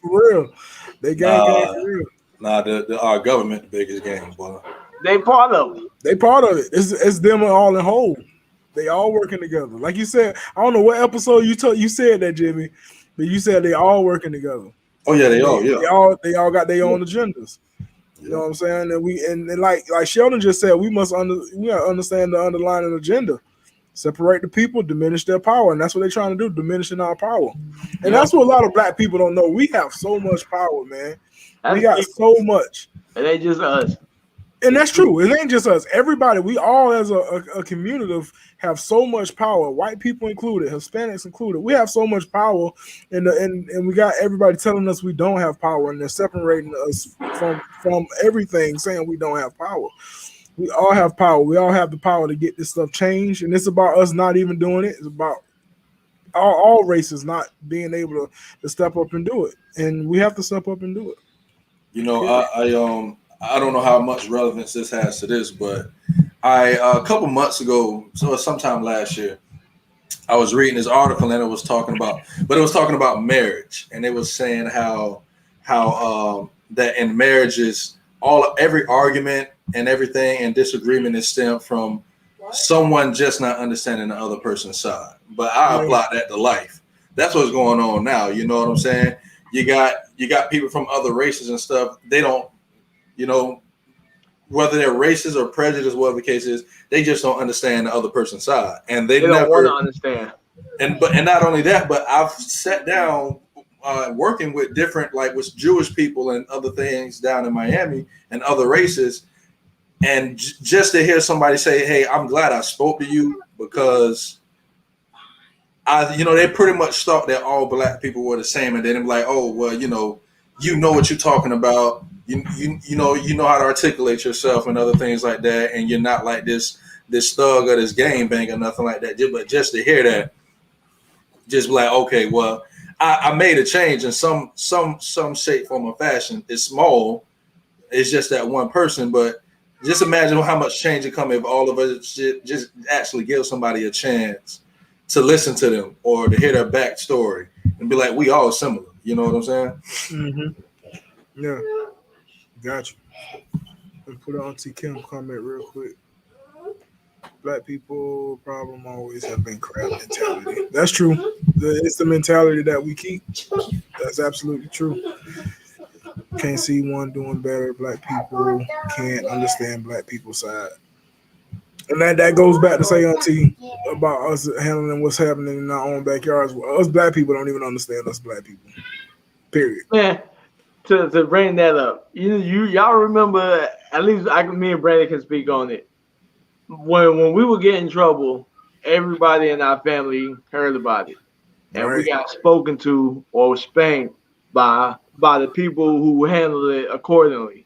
for real. They gang for real. Nah, our government the biggest gang, boy. They part of it. They part of it. It's them all in whole. They all working together. Like you said, I don't know what episode you said that, Jimmy, but you said they all working together. Oh yeah, they all. They all got their own agendas. You know what I'm saying? And like Sheldon just said, we gotta understand the underlying agenda. Separate the people, diminish their power, and that's what they're trying to do, diminishing our power. And that's what a lot of black people don't know. We have so much power, man. We got so much. It ain't just us. And that's true. It ain't just us. Everybody, we all as a community have so much power. White people included, Hispanics included. We have so much power, and we got everybody telling us we don't have power, and they're separating us from everything, saying we don't have power. We all have power. We all have the power to get this stuff changed, and it's about us not even doing it. It's about all races not being able to step up and do it, and we have to step up and do it. You know, I don't know how much relevance this has to this, but a couple months ago, so sometime last year, I was reading this article and it was talking about marriage, and it was saying how that in marriages, every argument and everything and disagreement is stemmed from someone just not understanding the other person's side. But I apply that to life. That's what's going on now. You know what I'm saying? You got people from other races and stuff. They don't whether they're racist or prejudiced, whatever the case is, they just don't understand the other person's side, and they don't never want to understand. And not only that, but I've sat down working with different, like with Jewish people and other things down in Miami and other races, and just to hear somebody say, "Hey, I'm glad I spoke to you," because they pretty much thought that all black people were the same, and then they're like, "Oh, well, you know what you're talking about. You know how to articulate yourself and other things like that, and you're not like this thug or this gang bang or nothing like that." But just to hear that, just be like, okay, well, I made a change in some shape, form, or fashion. It's small. It's just that one person, but just imagine how much change would come if all of us just actually give somebody a chance to listen to them or to hear their backstory and be like, we all similar. You know what I'm saying? Mm-hmm. Yeah. Got you. And put on T Kim comment real quick. Black people problem always have been crab mentality. That's true. It's the mentality that we keep. That's absolutely true. Can't see one doing better. Black people can't understand black people's side. And that goes back to say, Auntie, about us handling what's happening in our own backyards. Us black people don't even understand us black people. Period. Man, to bring that up, y'all remember, at least me and Brandon can speak on it. When we would get in trouble, everybody in our family heard about it, and we got spoken to or spanked by the people who handled it accordingly.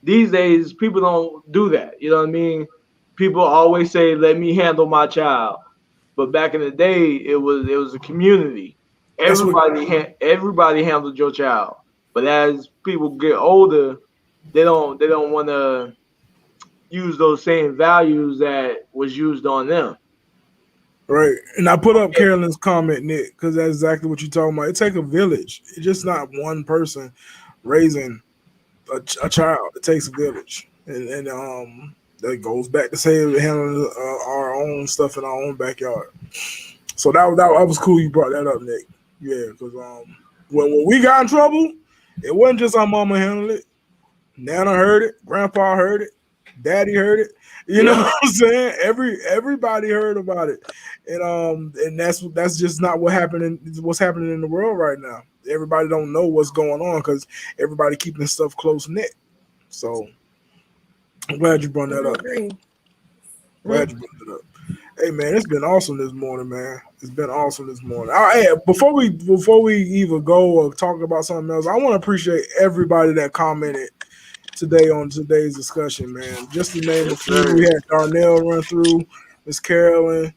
These days, people don't do that. You know what I mean? People always say, "Let me handle my child," but back in the day, it was a community. Everybody handled your child. But as people get older, they don't want to use those same values that was used on them. Right. And I put up Carolyn's comment, Nick, because that's exactly what you're talking about. It takes a village. It's just not one person raising a child. It takes a village. And that goes back to saying handling our own stuff in our own backyard. So that was cool you brought that up, Nick. Yeah, because when we got in trouble, it wasn't just our mama handling it. Nana heard it. Grandpa heard it. Daddy heard it. You know what I'm saying? Everybody heard about it. And that's just not what's happening in the world right now. Everybody don't know what's going on because everybody keeping stuff close knit. So I'm glad you brought that up. Glad you brought it up. Hey man, it's been awesome this morning, man. It's been awesome this morning. Hey, before we even go or talk about something else, I want to appreciate everybody that commented today on today's discussion, man. Just to name a few, we had Darnell run through, Miss Carolyn,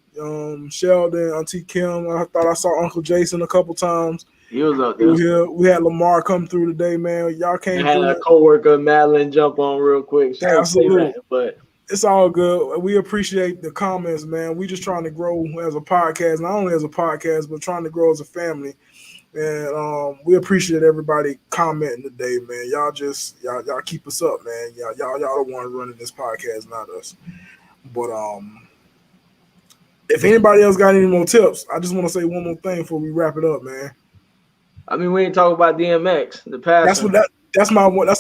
Sheldon, Auntie Kim. I thought I saw Uncle Jason a couple times. He was up there. We had Lamar come through today, man. Y'all came through. I had a coworker, Madeline, jump on real quick. Absolutely. But it's all good. We appreciate the comments, man. We just trying to grow as a podcast, not only as a podcast, but trying to grow as a family. And we appreciate everybody commenting today, man. Y'all keep us up, man. Y'all the one running this podcast, not us. But if anybody else got any more tips, I just want to say one more thing before we wrap it up, man. I mean, we ain't talking about DMX, the past. That's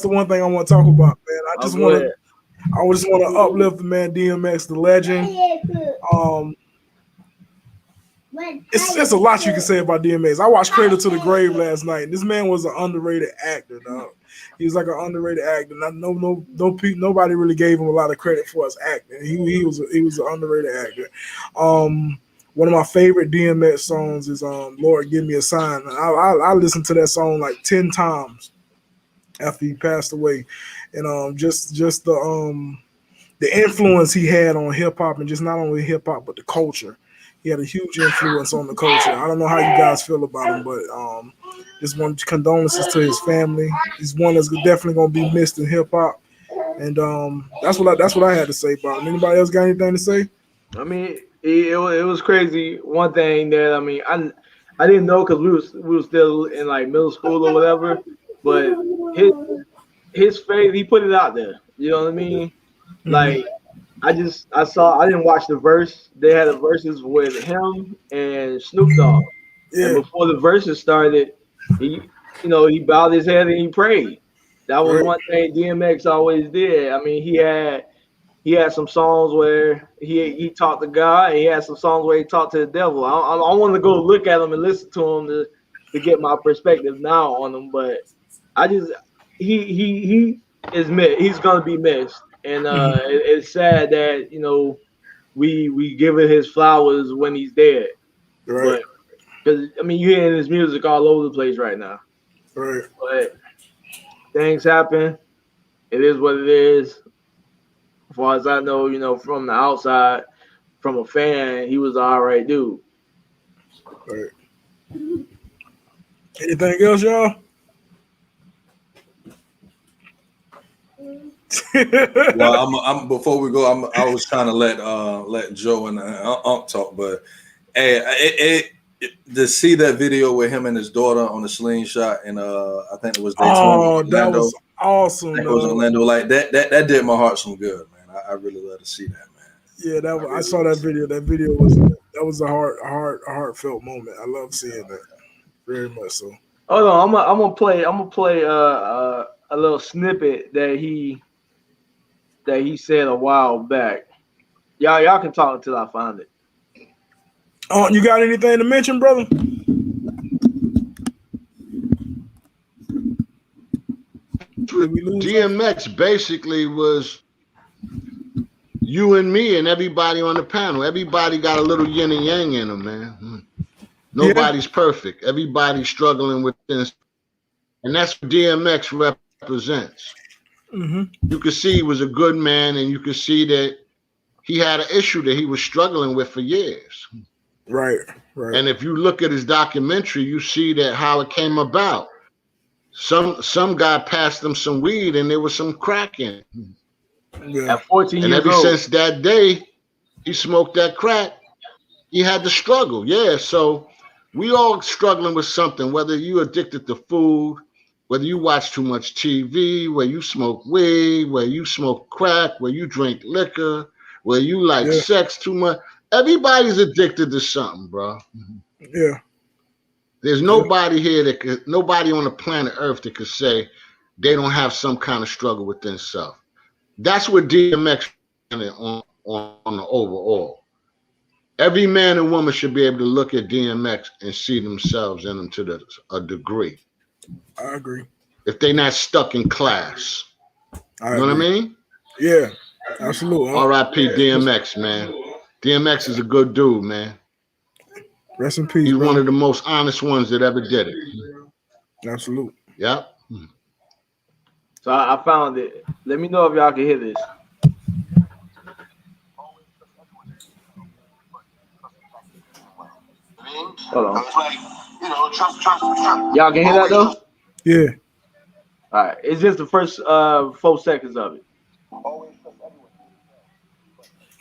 the one thing I want to talk about, man. I just want to uplift the man DMX, the legend. It's a lot you can say about DMX. I watched Cradle to the Grave last night. This man was an underrated actor, dog. He was like an underrated actor. Nobody really gave him a lot of credit for his acting. He was an underrated actor. One of my favorite DMX songs is "Lord Give Me a Sign." I listened to that song like 10 times after he passed away, and just the influence he had on hip hop, and just not only hip hop but the culture. He had a huge influence on the culture. I don't know how you guys feel about him, but just want condolences to his family. He's one that's definitely gonna be missed in hip hop, and that's what I had to say about him. Anybody else got anything to say? I mean, it was crazy. One thing that I didn't know because we was still in like middle school or whatever, but his faith, he put it out there. You know what I mean? Mm-hmm. Like. I didn't watch the verse. They had the verses with him and Snoop Dogg. Yeah. And before the verses started, he bowed his head and he prayed. That was one thing DMX always did. I mean, he had some songs where he talked to God, and he had some songs where he talked to the devil. I want to go look at him and listen to him to get my perspective now on him. But I just he is missed. He's gonna be missed, and it's sad that we give it his flowers when he's dead. Right. But because I mean, you're hearing his music all over the place right now. Right. But things happen. It is what it is. As far as I know, from the outside, from a fan, he was an all right dude. Right. Anything else, y'all? Well, I'm before we go, I was trying to let Joe and Unc talk, but hey, to see that video with him and his daughter on the slingshot, and I think it was Daytona. Oh, that was awesome. It was Orlando. Like that did my heart some good, man. I really love to see that, man. Yeah, I saw that video. That video was a heartfelt moment. I love seeing that very much. So hold on, I'm gonna play a little snippet that he said a while back. Y'all can talk until I find it. Oh, you got anything to mention, brother? DMX basically was you and me and everybody on the panel. Everybody got a little yin and yang in them, man. Nobody's perfect. Everybody's struggling with this. And that's what DMX represents. Mm-hmm. You could see he was a good man, and you could see that he had an issue that he was struggling with for years. Right. And if you look at his documentary, you see that how it came about. Some guy passed him some weed, and there was some crack in it. Yeah. At 14 and years ever old. since that day, he smoked that crack. He had to struggle. Yeah, so we all struggling with something, whether you addicted to food, whether you watch too much TV, whether you smoke weed, whether you smoke crack, whether you drink liquor, whether you like sex too much. Everybody's addicted to something, bro. Yeah. There's nobody here nobody on the planet Earth that could say they don't have some kind of struggle within self. That's what DMX on the overall. Every man and woman should be able to look at DMX and see themselves in him to a degree. I agree. If they're not stuck in class. You know what I mean? Yeah, absolutely. R.I.P. DMX, man. DMX is a good dude, man. Rest in peace. He's bro. one of the most honest ones that ever did it. Absolutely. Yep. So I found it. Let me know if y'all can hear this. Hold on. Y'all can hear that though? Yeah. All right. It's just the first 4 seconds of it.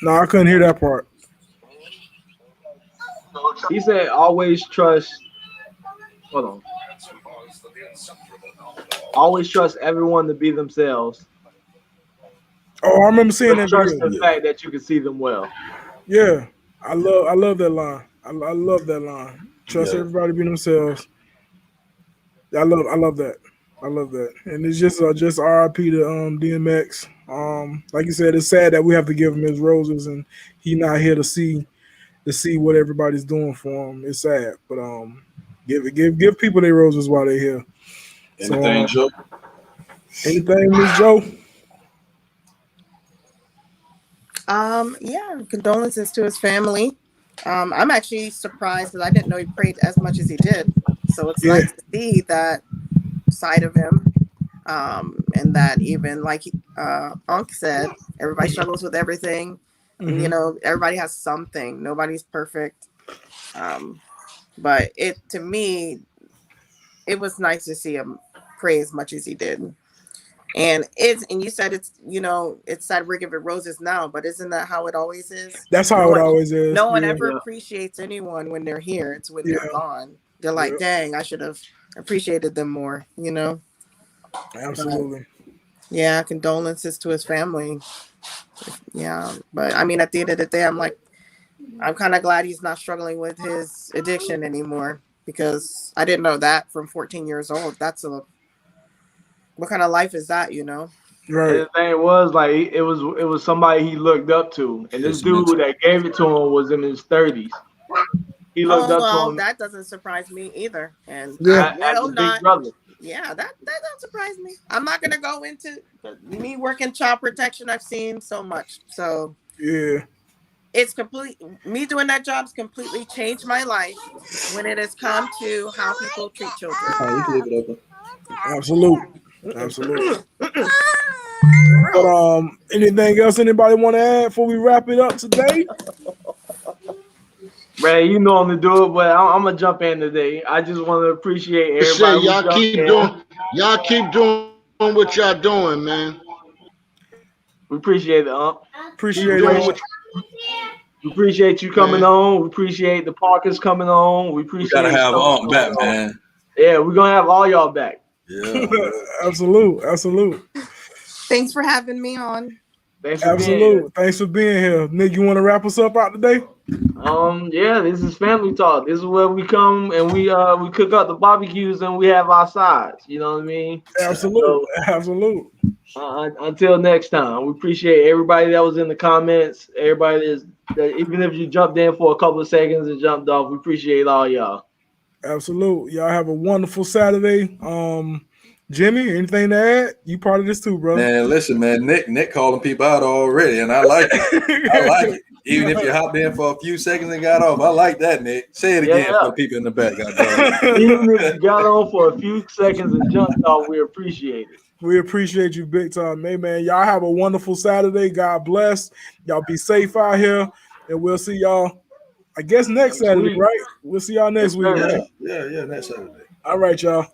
No, I couldn't hear that part. He said, always trust. Hold on. Always trust everyone to be themselves. Oh, I remember seeing that Trust video. the fact that you can see them well. Yeah, I love that line. I love that line. Trust everybody be themselves. I love that. I love that. And it's just RIP to DMX. Like you said, it's sad that we have to give him his roses and he not here to see what everybody's doing for him. It's sad, but give people their roses while they're here. Anything, Joe? Anything, Miss Joe? Yeah, condolences to his family. I'm actually surprised because I didn't know he prayed as much as he did. So it's nice to see that side of him. And that even like Unc said, everybody struggles with everything. Mm-hmm. You know, everybody has something. Nobody's perfect. But to me, it was nice to see him pray as much as he did. And you said it's sad we're giving roses now, but isn't that how it always is? That's how it always is. No one ever appreciates anyone when they're here. It's when they're gone. They're like, dang, I should have appreciated them more, you know? Absolutely. Yeah, condolences to his family. Yeah, but I mean, at the end of the day, I'm kind of glad he's not struggling with his addiction anymore because I didn't know that from 14 years old. what kind of life is that, you know? And Right. the thing was, like, it was somebody he looked up to, and this It's dude mental. that gave it to him was in his 30s. He looked Oh up to well, him that doesn't surprise me either. And Yeah. I as a will big not. brother. Yeah, that don't surprise me. I'm not gonna go into me working child protection. I've seen so much, so Yeah. it's complete. Me doing that job's completely changed my life when it has come to how people treat children. Oh, you can leave it open. Absolute. Absolute. But anything else anybody want to add before we wrap it up today? Ray, you normally do it, but I'm gonna jump in today. I just want to appreciate Say everybody who y'all jumped keep in. doing what y'all doing, man. We appreciate it, Appreciate Keep doing it. what We appreciate you coming Man. on. We appreciate the Parkers coming on. We We appreciate gotta have Stokes Aunt back, coming on. man. Yeah, we're gonna have all y'all back. Yeah. Absolute. Absolute. Thanks for having me on. Thanks for being here. Absolute. Thanks for being here. Nick, you want to wrap us up out today? Yeah, this is family talk. This is where we come and we cook up the barbecues and we have our sides. You know what I mean? Absolute. Absolute. Until next time, we appreciate everybody that was in the comments. Everybody that even if you jumped in for a couple of seconds and jumped off, we appreciate all y'all. Absolute. Y'all have a wonderful Saturday. Jimmy, anything to add? You part of this too, brother. Man, listen, man. Nick calling people out already, and I like it. I like it. Even if you hopped in for a few seconds and got off, I like that, Nick. Say it again for the people in the back. Even if you got on for a few seconds and jumped off, we appreciate it. We appreciate you big time. Hey, man, y'all have a wonderful Saturday. God bless. Y'all be safe out here. And we'll see y'all, I guess, next Saturday, right? We'll see y'all next week, right? Yeah, next Saturday. All right, y'all.